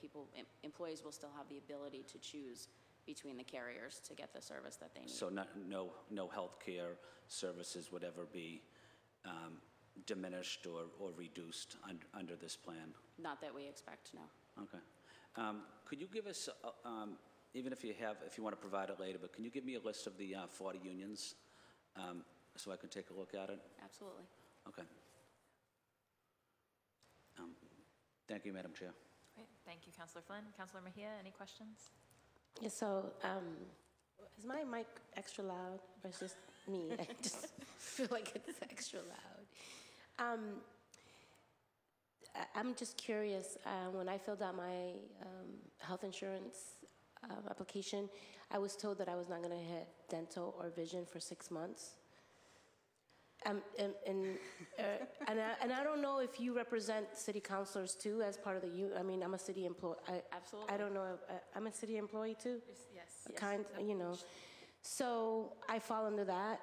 employees will still have the ability to choose between the carriers to get the service that they need. So no healthcare services would ever be diminished or reduced under this plan? Not that we expect, no. Okay. Could you give us, even if you want to provide it later, but can you give me a list of the 40 unions so I can take a look at it? Absolutely. Okay. Thank you, Madam Chair. Great. Thank you, Councillor Flynn. Councillor Mejia, any questions? Yeah, so is my mic extra loud, or is just me? I just feel like it's extra loud. I'm just curious, when I filled out my health insurance application, I was told that I was not going to hit dental or vision for 6 months. And I don't know if you represent city councilors too as part of the I mean, I'm a city employee. Absolutely. I don't know if I'm a city employee too. Yes, kind, you know. So I fall under that.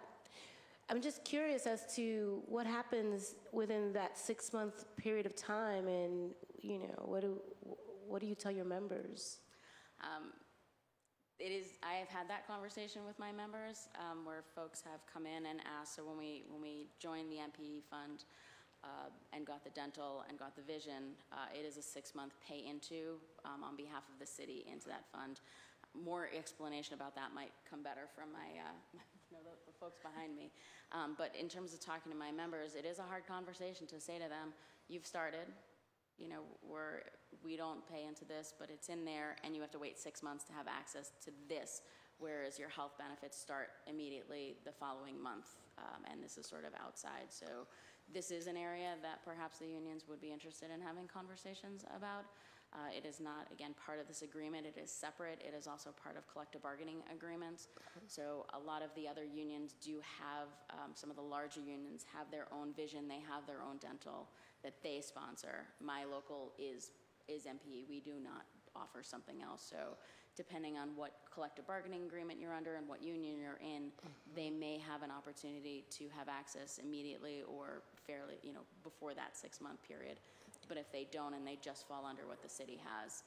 I'm just curious as to what happens within that 6-month period of time, and, you know, what do you tell your members? I have had that conversation with my members, where folks have come in and asked, so when we joined the MPE fund, and got the dental and got the vision, it is a 6-month pay into, on behalf of the city into that fund. More explanation about that might come better from my, the folks behind me. But in terms of talking to my members, it is a hard conversation to say to them, you've started, you know, we don't pay into this, but it's in there, and you have to wait 6 months to have access to this, whereas your health benefits start immediately the following month, and this is sort of outside. So this is an area that perhaps the unions would be interested in having conversations about. It is not, again, part of this agreement. It is separate. It is also part of collective bargaining agreements. So a lot of the other unions do have, some of the larger unions have their own vision. They have their own dental that they sponsor. My local is MPE. We do not offer something else. So depending on what collective bargaining agreement you're under and what union you're in, they may have an opportunity to have access immediately or fairly, you know, before that 6-month period. But if they don't and they just fall under what the city has,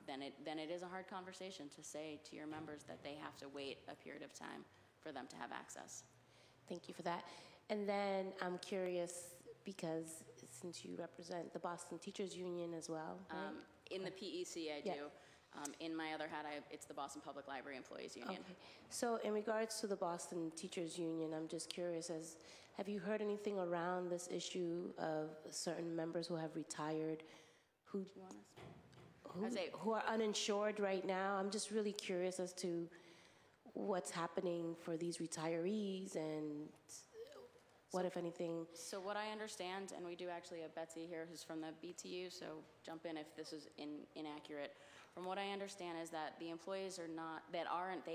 then it is a hard conversation to say to your members that they have to wait a period of time for them to have access. Thank you for that. And then I'm curious, because since you represent the Boston Teachers Union as well, right? In the PEC, I do. In my other hat, it's the Boston Public Library Employees Union. Okay. So in regards to the Boston Teachers Union, I'm just curious, have you heard anything around this issue of certain members who have retired who are uninsured right now? I'm just really curious as to what's happening for these retirees and what, if anything. So what I understand, and we do actually have Betsy here who's from the BTU, so jump in if this is inaccurate. From what I understand is that the employees they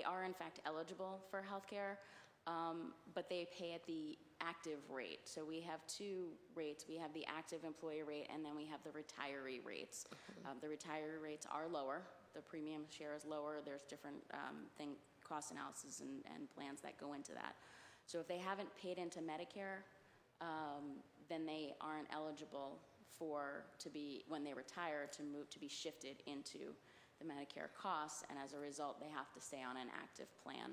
are in fact eligible for health care, but they pay at the active rate. So we have two rates. We have the active employee rate, and then we have the retiree rates. The retiree rates are lower. The premium share is lower. There's different cost analysis and plans that go into that. So if they haven't paid into Medicare, then they aren't eligible when they retire to be shifted into the Medicare costs, and as a result, they have to stay on an active plan.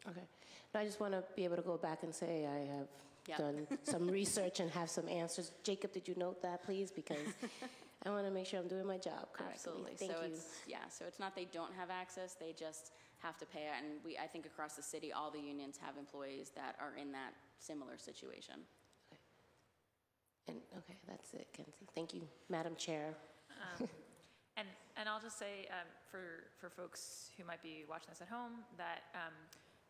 Okay. Now, I just want to be able to go back and say I have done some research and have some answers. Jacob, did you note that, please? Because I want to make sure I'm doing my job correctly. Absolutely. Thank you. So it's not they don't have access, they just have to pay it. And I think across the city, all the unions have employees that are in that similar situation. Okay, that's it, Kenzie. Thank you, Madam Chair. And I'll just say for folks who might be watching this at home that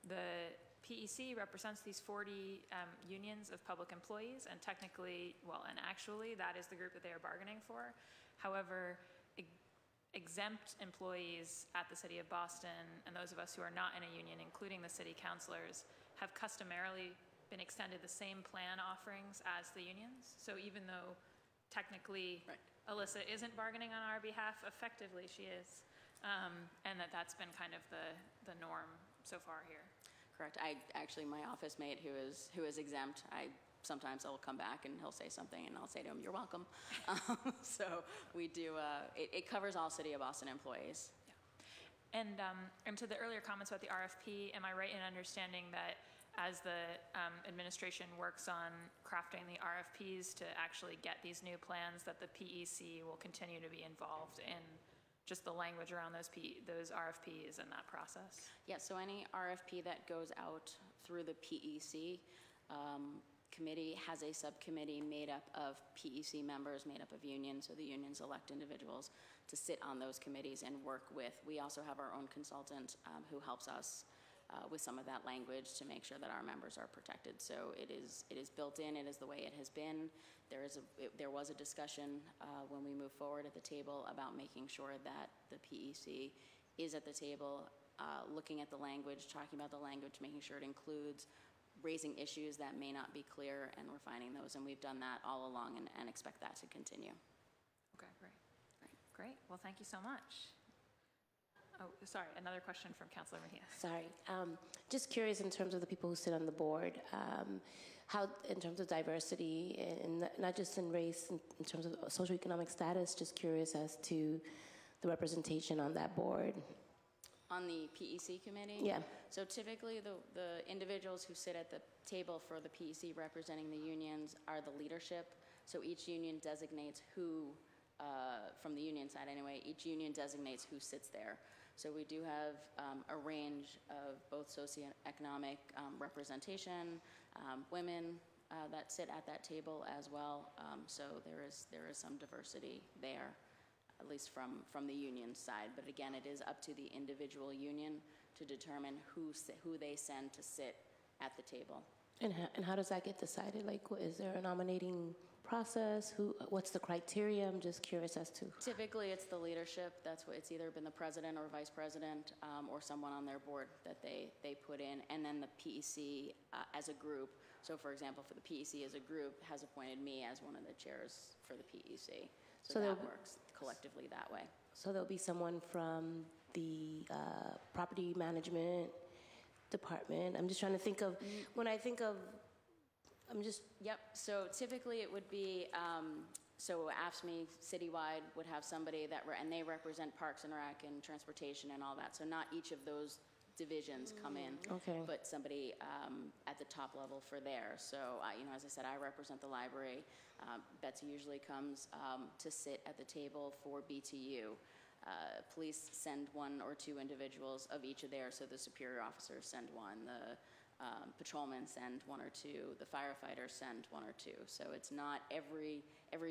the PEC represents these 40 unions of public employees, and technically, and actually, that is the group that they are bargaining for. However, exempt employees at the City of Boston and those of us who are not in a union, including the city councilors, have customarily been extended the same plan offerings as the unions. So even though technically Alyssa isn't bargaining on our behalf, effectively she is. And that's been kind of the norm so far here. Correct. My office mate who is exempt, sometimes I'll come back and he'll say something and I'll say to him, "You're welcome." So we do, it covers all City of Boston employees. Yeah. And to the earlier comments about the RFP, am I right in understanding that as the administration works on crafting the RFPs to actually get these new plans, that the PEC will continue to be involved in just the language around those RFPs and that process? Yeah, so any RFP that goes out through the PEC committee has a subcommittee made up of PEC members, made up of unions, so the unions elect individuals to sit on those committees and work with. We also have our own consultant who helps us with some of that language to make sure that our members are protected. So it is built in. It is the way it has been. There was a discussion when we move forward at the table about making sure that the PEC is at the table, looking at the language, talking about the language, making sure it includes raising issues that may not be clear and refining those. And we've done that all along and expect that to continue. Okay, great. Well, thank you so much. Oh, sorry, another question from Councilor Mejia. Sorry. Just curious in terms of the people who sit on the board, how, in terms of diversity, and not just in race, in terms of socioeconomic status, just curious as to the representation on that board. On the PEC committee? Yeah. So typically, the individuals who sit at the table for the PEC representing the unions are the leadership. So each union designates who, from the union side anyway, each union designates who sits there. So we do have a range of both socioeconomic representation, women that sit at that table as well. So there is some diversity there, at least from the union side. But again, it is up to the individual union to determine who they send to sit at the table. And how does that get decided? Like, is there a nominating process? What's the criteria? I'm just curious as to. Typically, it's the leadership. That's what it's either been the president or vice president or someone on their board that they put in, and then the PEC as a group. So, for example, for the PEC as a group, has appointed me as one of the chairs for the PEC. So that works collectively that way. So there'll be someone from the property management department. I'm just trying to think of, when I think of, Yep, so typically it would be, so AFSCME citywide would have somebody and they represent Parks and Rec and Transportation and all that. So not each of those divisions come in, okay. but somebody at the top level for there. So, as I said, I represent the library. Betsy usually comes to sit at the table for BTU. Police send one or two individuals of each of theirs, so the superior officers send one, the patrolmen send one or two, the firefighters send one or two. So it's not every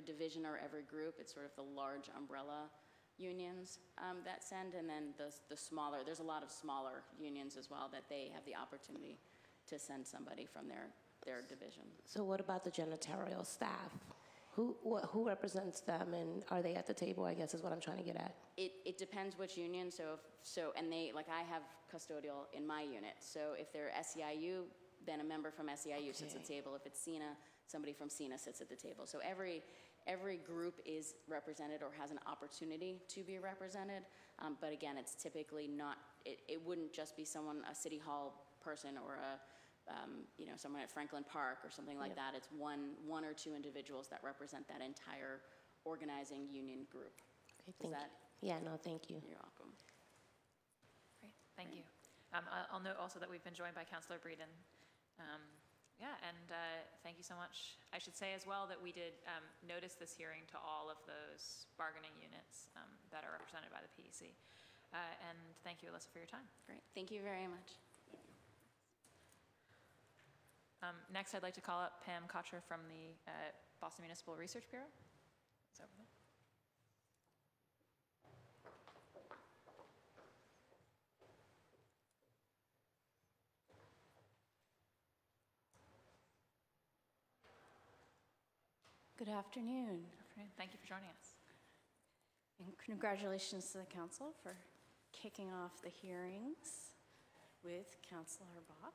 division or every group, it's sort of the large umbrella unions that send, and then the smaller, there's a lot of smaller unions as well that they have the opportunity to send somebody from their division. So what about the janitorial staff? Who represents them, and are they at the table, I guess is what I'm trying to get at. It depends which union, and they, like I have custodial in my unit, so if they're SEIU, then a member from SEIU sits at the table. If it's SENA, somebody from SENA sits at the table. So every group is represented or has an opportunity to be represented, but again, it's typically not, it wouldn't just be a city hall person or someone at Franklin Park or something like that. It's one or two individuals that represent that entire organizing union group. Okay, thank you. Yeah, no, thank you. You're welcome. Great, thank you. I'll note also that we've been joined by Councilor Breeden. Thank you so much. I should say as well that we did notice this hearing to all of those bargaining units that are represented by the PEC. And thank you, Alyssa, for your time. Great, thank you very much. Next, I'd like to call up Pam Tauscher from the Boston Municipal Research Bureau. It's over there. Good afternoon. Thank you for joining us. And congratulations to the council for kicking off the hearings with Councilor Bach.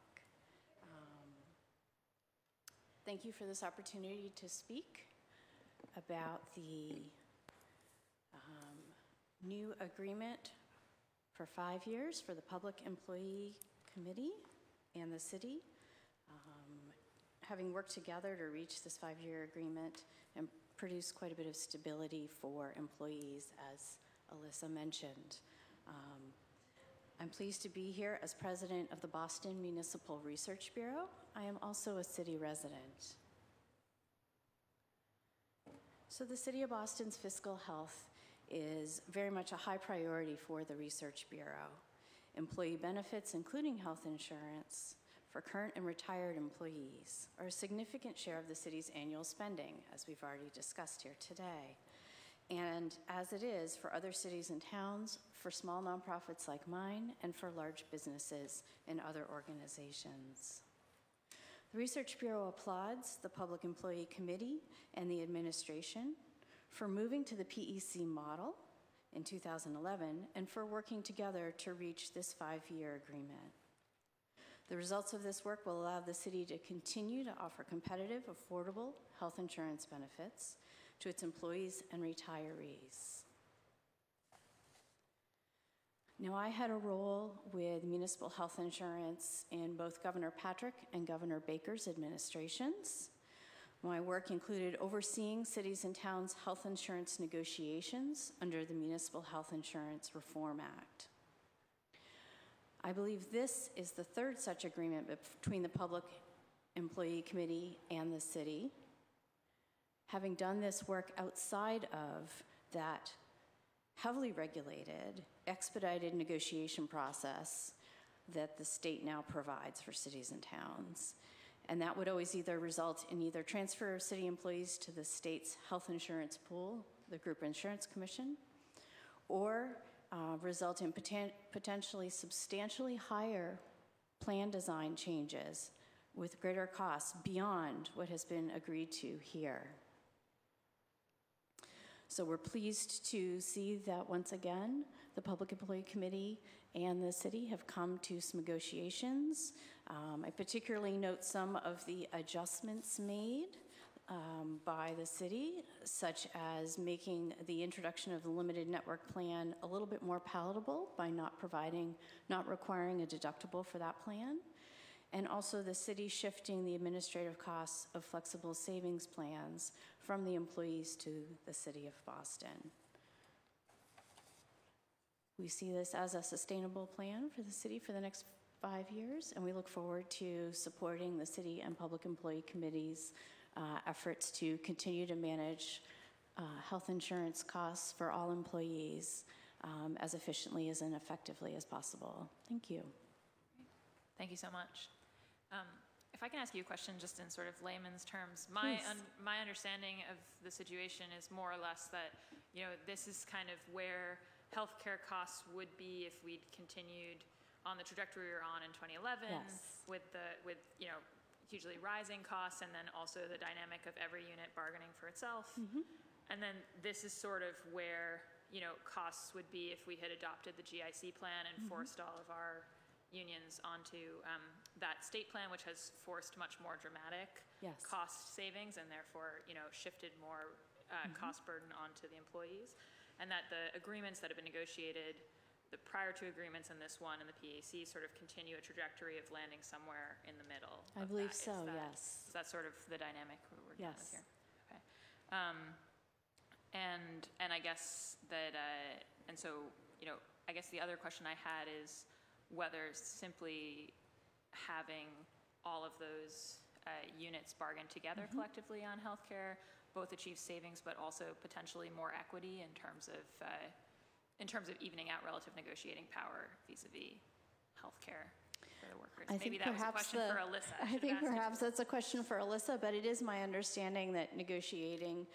Thank you for this opportunity to speak about the new agreement for 5 years for the Public Employee Committee and the city. Having worked together to reach this 5-year agreement and produce quite a bit of stability for employees, as Alyssa mentioned. I'm pleased to be here as president of the Boston Municipal Research Bureau. I am also a city resident. So the City of Boston's fiscal health is very much a high priority for the Research Bureau. Employee benefits, including health insurance, for current and retired employees are a significant share of the city's annual spending, as we've already discussed here today. And as it is for other cities and towns, for small nonprofits like mine, and for large businesses and other organizations. The Research Bureau applauds the Public Employee Committee and the administration for moving to the PEC model in 2011 and for working together to reach this 5-year agreement. The results of this work will allow the city to continue to offer competitive, affordable health insurance benefits to its employees and retirees. Now, I had a role with municipal health insurance in both Governor Patrick and Governor Baker's administrations. My work included overseeing cities and towns' health insurance negotiations under the Municipal Health Insurance Reform Act. I believe this is the third such agreement between the Public Employee Committee and the city. Having done this work outside of that heavily regulated, expedited negotiation process that the state now provides for cities and towns. And that would always either result in either transfer of city employees to the state's health insurance pool, the Group Insurance Commission, or result in potentially substantially higher plan design changes with greater costs beyond what has been agreed to here. So we're pleased to see that once again, the Public Employee Committee and the city have come to some negotiations. I particularly note some of the adjustments made by the city, such as making the introduction of the limited network plan a little bit more palatable by not requiring a deductible for that plan. And also the city shifting the administrative costs of flexible savings plans from the employees to the city of Boston. We see this as a sustainable plan for the city for the next 5 years, and we look forward to supporting the City and Public Employee Committee's efforts to continue to manage health insurance costs for all employees as efficiently and effectively as possible. Thank you. Thank you so much. If I can ask you a question just in sort of layman's terms, my understanding of the situation is more or less that, you know, this is kind of where healthcare costs would be if we'd continued on the trajectory we were on in 2011 Yes. with you know, hugely rising costs, and then also the dynamic of every unit bargaining for itself. And then this is sort of where, you know, costs would be if we had adopted the GIC plan and forced all of our unions onto that state plan, which has forced much more dramatic cost savings and therefore, you know, shifted more cost burden onto the employees. And that the agreements that have been negotiated, the prior two agreements and this one and the PAC sort of continue a trajectory of landing somewhere in the middle. I believe so, yes. Is that sort of the dynamic we're dealing with here? Okay. And I guess that, and so, you know, I guess the other question I had is whether simply having all of those units bargain together collectively on healthcare both achieve savings, but also potentially more equity in terms of evening out relative negotiating power vis-a-vis healthcare for the workers. Maybe that was a question for Alyssa. I think perhaps that's a question for Alyssa, but it is my understanding that negotiating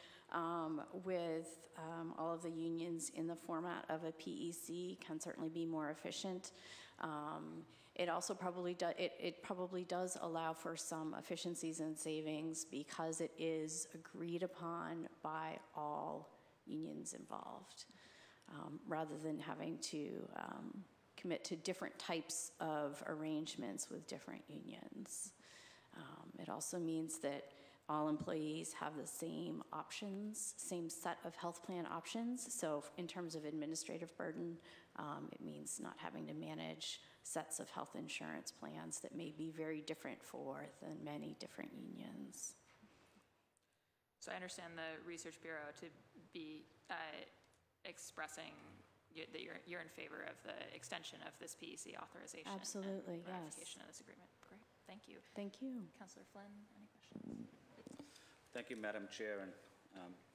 with all of the unions in the format of a PEC can certainly be more efficient. It also probably does allow for some efficiencies and savings because it is agreed upon by all unions involved, rather than having to commit to different types of arrangements with different unions. It also means that all employees have the same options, same set of health plan options. So in terms of administrative burden, it means not having to manage sets of health insurance plans that may be very different for the many different unions. So I understand the Research Bureau to be expressing that you're in favor of the extension of this PEC authorization. Absolutely, and yes. ratification of this agreement. Great, thank you. Thank you. Councillor Flynn, any questions? Thank you, Madam Chair, and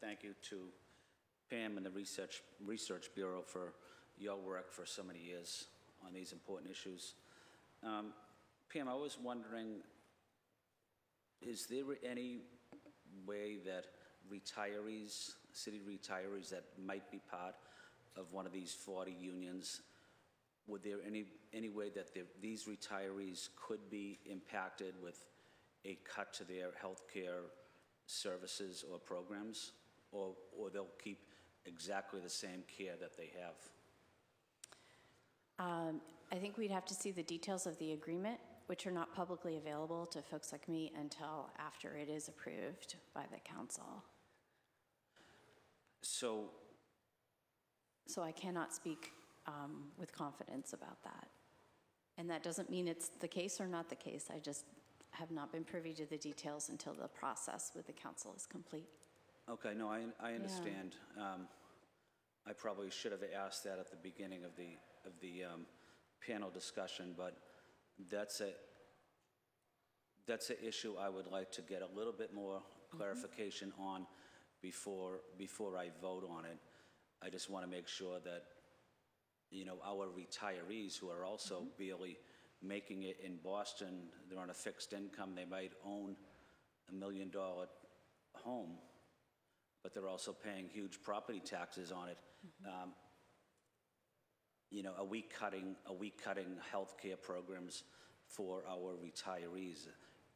thank you to Pam and the Research Bureau for your work for so many years on these important issues. Pam, I was wondering, is there any way that retirees, city retirees that might be part of one of these 40 unions, would there any way that these retirees could be impacted with a cut to their health care services or programs, or they'll keep exactly the same care that they have? I think we'd have to see the details of the agreement, which are not publicly available to folks like me until after it is approved by the council. So I cannot speak with confidence about that. And that doesn't mean it's the case or not the case. I just have not been privy to the details until the process with the council is complete. Okay, no, I understand. I probably should have asked that at the beginning of the panel discussion, but that's an issue I would like to get a little bit more clarification on before I vote on it. I just want to make sure that, you know, our retirees who are also barely making it in Boston, they're on a fixed income, they might own $1 million home, but they're also paying huge property taxes on it. You know, are we cutting healthcare programs for our retirees?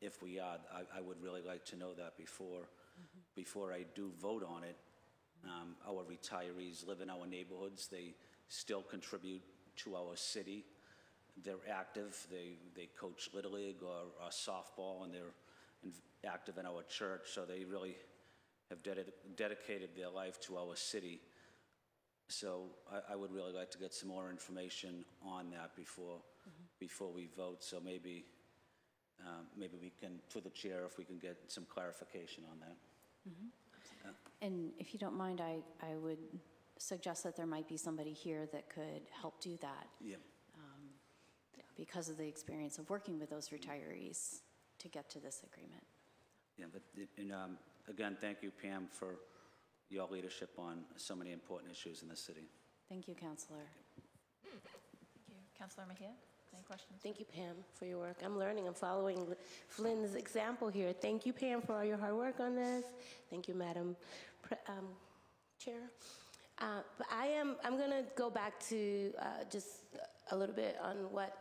If we are, I would really like to know that before I do vote on it. Our retirees live in our neighborhoods. They still contribute to our city. They're active. They coach Little League or softball, and they're active in our church. So they really have dedicated their life to our city. So I would really like to get some more information on that before we vote. So maybe we can, through the chair, if we can get some clarification on that. And if you don't mind, I would suggest that there might be somebody here that could help do that. Yeah. Because of the experience of working with those retirees to get to this agreement. Yeah, but again, thank you, Pam, for your leadership on so many important issues in the city. Thank you, Councillor. Thank you. Councillor Mejia, any questions? Thank you, Pam, for your work. I'm learning. I'm following Flynn's example here. Thank you, Pam, for all your hard work on this. Thank you, Madam Chair. But I'm going to go back to just a little bit on what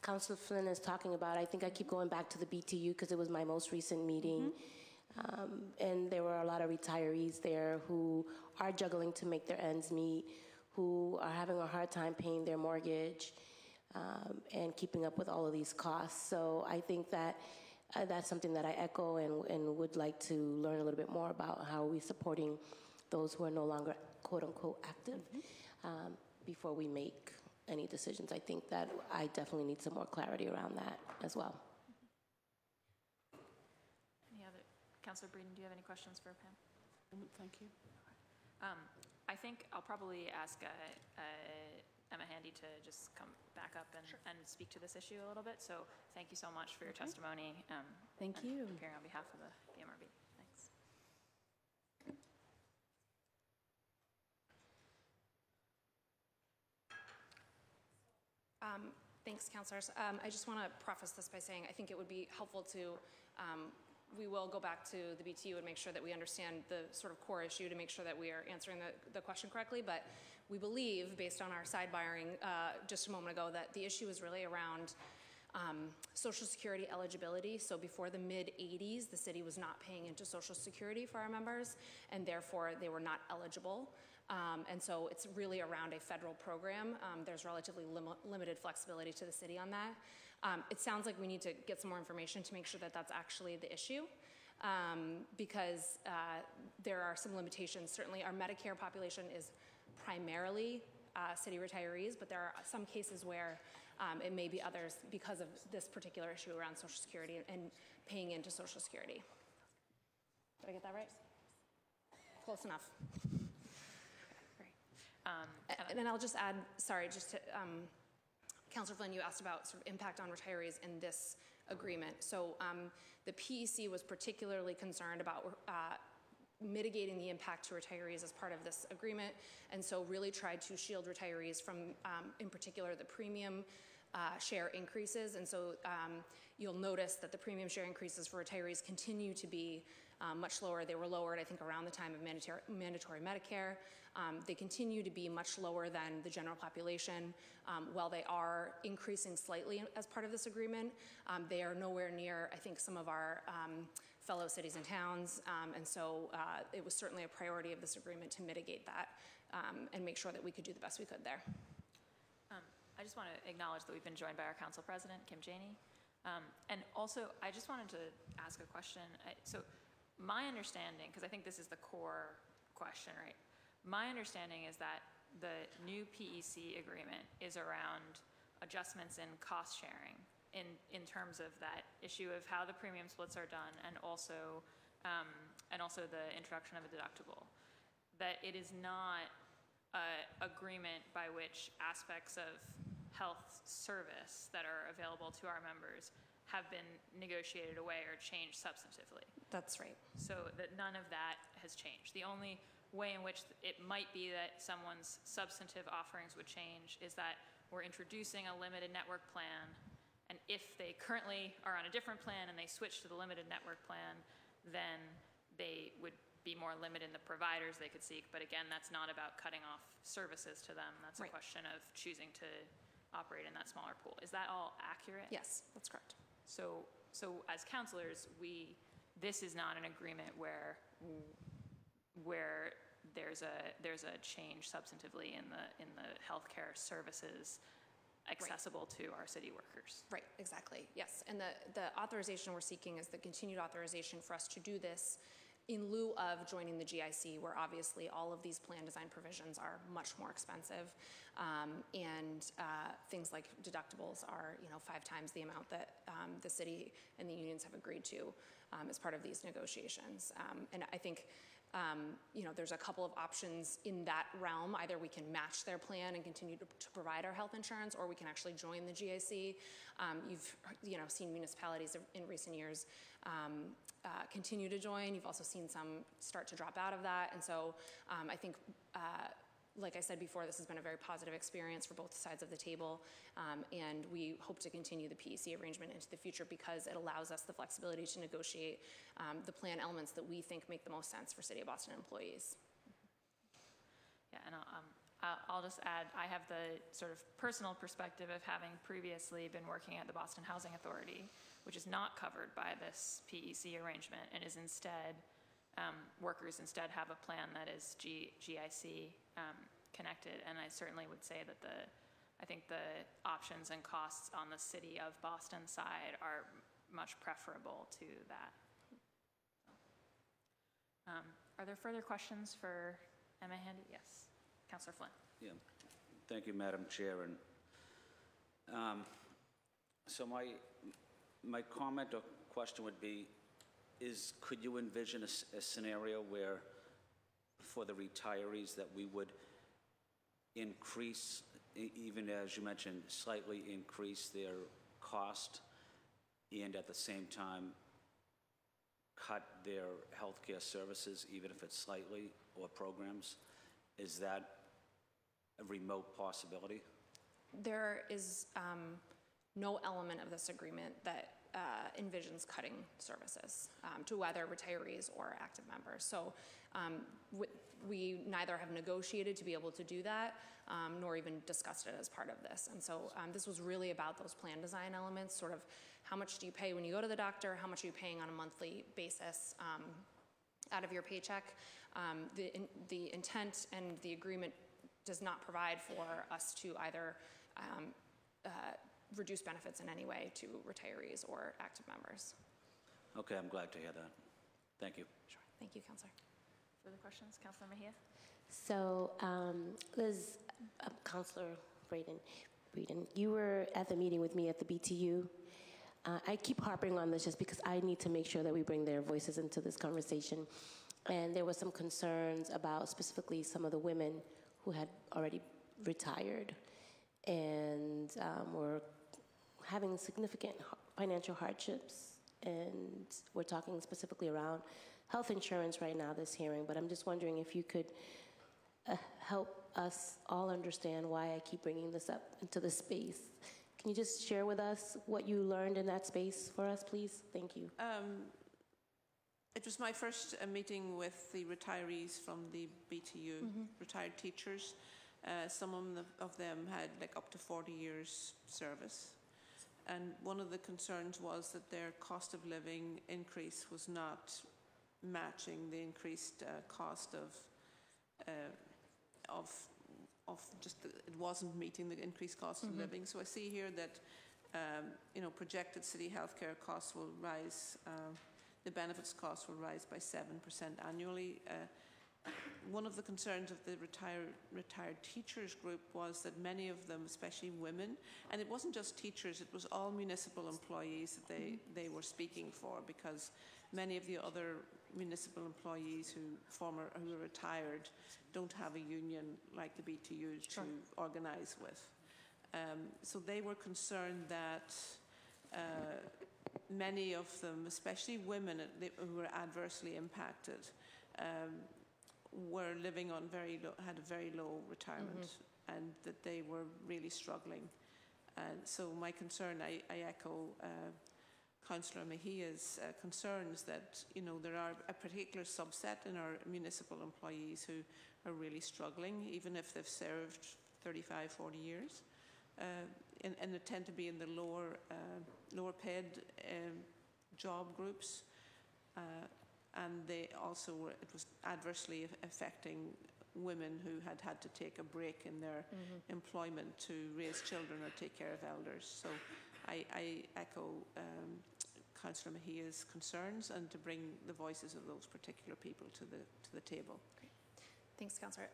Councilor Flynn is talking about. I think I keep going back to the BTU because it was my most recent meeting. And there were a lot of retirees there who are juggling to make their ends meet, who are having a hard time paying their mortgage and keeping up with all of these costs. So I think that that's something that I echo and would like to learn a little bit more about. How are we supporting those who are no longer quote unquote active before we make any decisions? I think that I definitely need some more clarity around that as well. Any other? Councillor Breeden, do you have any questions for Pam? Thank you. I think I'll probably ask Emma Handy to just come back up and speak to this issue a little bit. So thank you so much for your testimony. Thank and you. Appearing on behalf of the BMRB. Thanks. Thanks, councilors. I just want to preface this by saying I think it would be helpful to, we will go back to the BTU and make sure that we understand the sort of core issue to make sure that we are answering the question correctly. But we believe, based on our sidebarring just a moment ago, that the issue is really around Social Security eligibility. So before the mid-'80s, the city was not paying into Social Security for our members, and therefore they were not eligible. And so it's really around a federal program. There's relatively limited flexibility to the city on that. It sounds like we need to get some more information to make sure that that's actually the issue, because there are some limitations. Certainly our Medicare population is primarily city retirees, but there are some cases where it may be others because of this particular issue around Social Security and paying into Social Security. Did I get that right? Close enough. And then I'll just add, sorry, just to, Councillor Flynn, you asked about sort of impact on retirees in this agreement. So the PEC was particularly concerned about mitigating the impact to retirees as part of this agreement, and so really tried to shield retirees from, in particular, the premium share increases. And so you'll notice that the premium share increases for retirees continue to be much lower. They were lowered, I think, around the time of mandatory Medicare. They continue to be much lower than the general population. While they are increasing slightly as part of this agreement, they are nowhere near, I think, some of our fellow cities and towns. And so it was certainly a priority of this agreement to mitigate that and make sure that we could do the best we could there. I just want to acknowledge that we've been joined by our council president, Kim Janey. And also, I just wanted to ask a question. So my understanding, because I think this is the core question, right? My understanding is that the new PEC agreement is around adjustments in cost sharing in terms of that issue of how the premium splits are done, and also the introduction of a deductible. That it is not an agreement by which aspects of health service that are available to our members have been negotiated away or changed substantively. That's right. So that none of that has changed. The only way in which it might be that someone's substantive offerings would change is that we're introducing a limited network plan, and if they currently are on a different plan and they switch to the limited network plan, then they would be more limited in the providers they could seek. But again, that's not about cutting off services to them. That's a question of choosing to operate in that smaller pool. Is that all accurate? Yes, that's correct. So as counselors, this is not an agreement where there's a change substantively in the healthcare services accessible to our city workers. Right, exactly, yes. And the authorization we're seeking is the continued authorization for us to do this in lieu of joining the GIC, where obviously all of these plan design provisions are much more expensive, and things like deductibles are 5 times the amount that the city and the unions have agreed to as part of these negotiations. And I think there's a couple of options in that realm. Either we can match their plan and continue to provide our health insurance, or we can actually join the GIC. You've seen municipalities in recent years continue to join. You've also seen some start to drop out of that. And so I think, like I said before, this has been a very positive experience for both sides of the table. And we hope to continue the PEC arrangement into the future because it allows us the flexibility to negotiate the plan elements that we think make the most sense for City of Boston employees. Yeah, and I'll just add, I have the sort of personal perspective of having previously been working at the Boston Housing Authority, which is not covered by this PEC arrangement, and is instead, workers instead have a plan that is GIC connected. And I certainly would say that I think the options and costs on the City of Boston side are much preferable to that. Are there further questions for Emma Handy? Yes. Councillor Flynn. Yeah. Thank you, Madam Chair. And so my comment or question would be, could you envision a scenario where for the retirees that we would increase, even as you mentioned, slightly increase their cost and at the same time cut their healthcare services, even if it's slightly, or programs? Is that a remote possibility? There is no element of this agreement that envisions cutting services to either retirees or active members. So we neither have negotiated to be able to do that, nor even discussed it as part of this. And so this was really about those plan design elements, sort of how much do you pay when you go to the doctor, how much are you paying on a monthly basis out of your paycheck. The intent and the agreement does not provide for us to either reduce benefits in any way to retirees or active members. Okay, I'm glad to hear that. Thank you. Sure. Thank you, Councillor. Further questions? Councillor Mejia? So, Liz, Councillor Breeden, you were at the meeting with me at the BTU. I keep harping on this just because I need to make sure that we bring their voices into this conversation. And there were some concerns about specifically some of the women who had already retired and were having significant financial hardships. And we're talking specifically around health insurance right now, this hearing, but I'm just wondering if you could help us all understand why I keep bringing this up into the space. Can you just share with us what you learned in that space for us, please? Thank you. It was my first meeting with the retirees from the BTU, retired teachers. Some of them had like up to 40 years service. And one of the concerns was that their cost of living increase was not matching the increased cost it wasn't meeting the increased cost of living. So I see here that, projected city healthcare costs will rise, the benefits costs will rise by 7% annually. one of the concerns of the retired teachers group was that many of them, especially women, and it wasn't just teachers, it was all municipal employees that they were speaking for, because many of the other municipal employees who are retired don't have a union like the BTUs to organise with. So they were concerned that many of them, especially women who were adversely impacted, were living on had a very low retirement, and that they were really struggling. And so my concern, I echo Councillor Mejia's concerns that, you know, there are a particular subset in our municipal employees who are really struggling, even if they've served 35, 40 years. And they tend to be in the lower paid job groups. And they also it was adversely affecting women who had to take a break in their employment to raise children or take care of elders. So I echo Councillor Mejia's concerns, and to bring the voices of those particular people to the table. Great. Thanks, Councillor.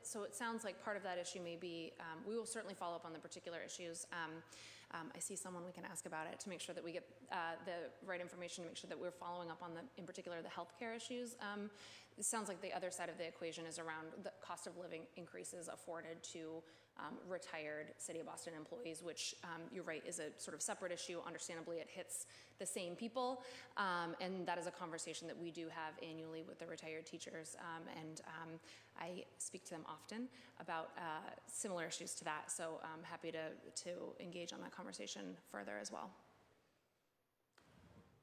So it sounds like part of that issue may be, we will certainly follow up on the particular issues. I see someone we can ask about it to make sure that we get the right information, to make sure that we're following up on in particular, the healthcare issues. It sounds like the other side of the equation is around the cost of living increases afforded to retired City of Boston employees, which you're right, is a sort of separate issue. Understandably, it hits the same people, and that is a conversation that we do have annually with the retired teachers, and I speak to them often about similar issues to that, so I'm happy to engage on that conversation further as well.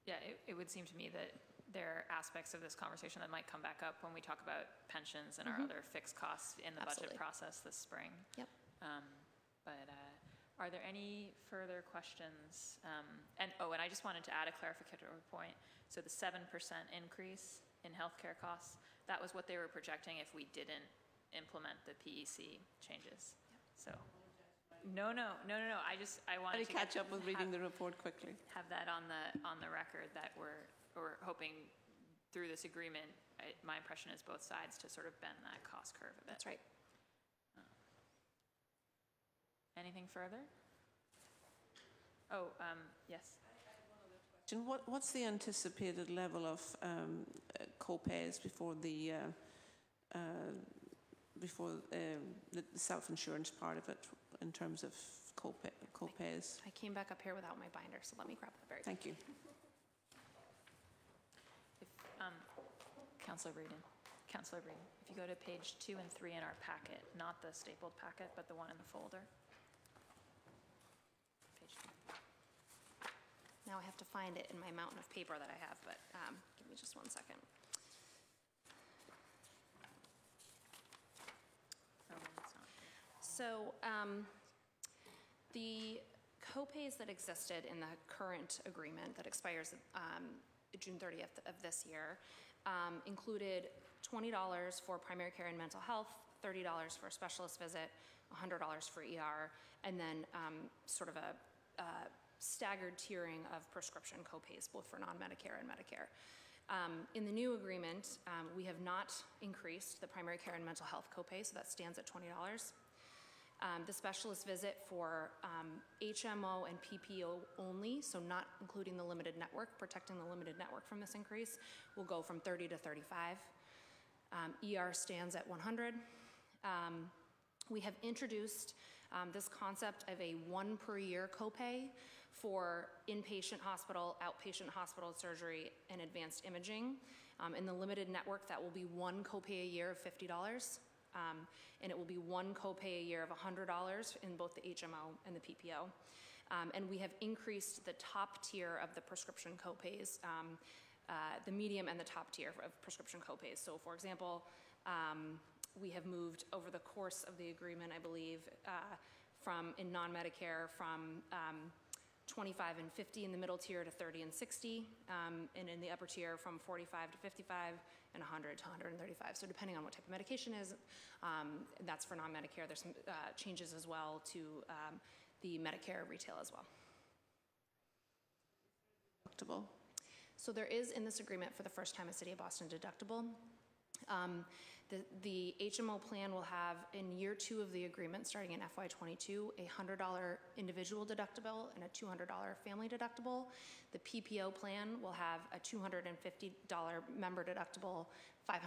Yeah, it would seem to me that there are aspects of this conversation that might come back up when we talk about pensions and our other fixed costs in the budget process this spring. Yep. But are there any further questions? And I just wanted to add a clarificatory point. So the 7% increase in healthcare costs, that was what they were projecting if we didn't implement the PEC changes. Yep. So no. I wanted to catch up with reading the report quickly. Have that on the record that we're hoping through this agreement. My impression is both sides to sort of bend that cost curve a bit. That's right. Anything further? Yes. What's the anticipated level of co-pays before the self-insurance part of it, in terms of co-pays? I came back up here without my binder, so let me grab that very quickly. Thank you. Councillor Breeden, if you go to page 2 and 3 in our packet, not the stapled packet, but the one in the folder. Page 2. Now I have to find it in my mountain of paper that I have, but give me just 1 second. So the co-pays that existed in the current agreement that expires June 30th of this year included $20 for primary care and mental health, $30 for a specialist visit, $100 for ER, and then sort of a staggered tiering of prescription co-pays, both for non-Medicare and Medicare. In the new agreement, we have not increased the primary care and mental health co-pay, so that stands at $20. The specialist visit for HMO and PPO only, so not including the limited network, protecting the limited network from this increase, will go from $30 to $35. ER stands at $100. We have introduced this concept of a 1 per year copay for inpatient hospital, outpatient hospital surgery, and advanced imaging. In the limited network, that will be 1 copay a year of $50. And it will be 1 copay a year of $100 in both the HMO and the PPO. And we have increased the top tier of the prescription copays, the medium and the top tier of prescription copays. So for example, we have moved over the course of the agreement, I believe, in non-Medicare from 25 and 50 in the middle tier to 30 and 60, and in the upper tier from 45 to 55 and 100 to 135. So depending on what type of medication is, that's for non-Medicare. There's some changes as well to the Medicare retail as well. Deductible. So there is in this agreement for the first time a City of Boston deductible. The HMO plan will have, in year 2 of the agreement, starting in FY22, a $100 individual deductible and a $200 family deductible. The PPO plan will have a $250 member deductible, $500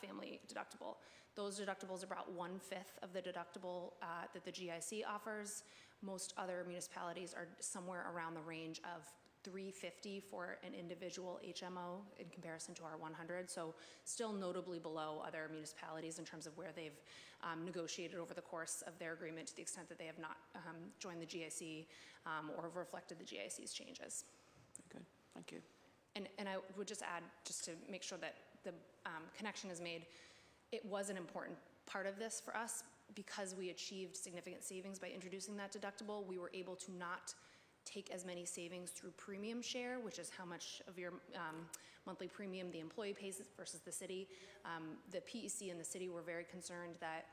family deductible. Those deductibles are about 1/5 of the deductible that the GIC offers. Most other municipalities are somewhere around the range of $350 for an individual HMO in comparison to our 100, so still notably below other municipalities in terms of where they've negotiated over the course of their agreement, to the extent that they have not joined the GIC or have reflected the GIC's changes. Good, thank you. And I would just add, just to make sure that the connection is made, it was an important part of this for us because we achieved significant savings by introducing that deductible. We were able to not take as many savings through premium share, which is how much of your monthly premium the employee pays versus the city. The PEC and the city were very concerned that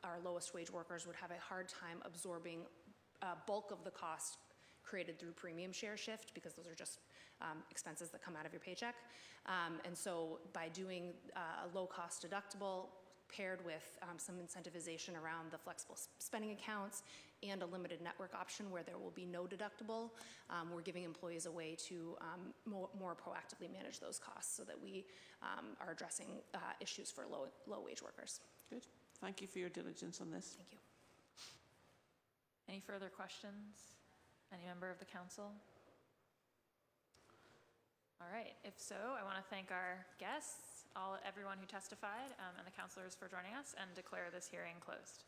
our lowest wage workers would have a hard time absorbing bulk of the cost created through premium share shift, because those are just expenses that come out of your paycheck. And so by doing a low-cost deductible paired with some incentivization around the flexible spending accounts and a limited network option where there will be no deductible, we're giving employees a way to more proactively manage those costs so that we are addressing issues for low-wage workers. Good. Thank you for your diligence on this. Thank you. Any further questions? Any member of the council? All right, if so, I want to thank our guests, everyone who testified, and the councilors for joining us, and declare this hearing closed.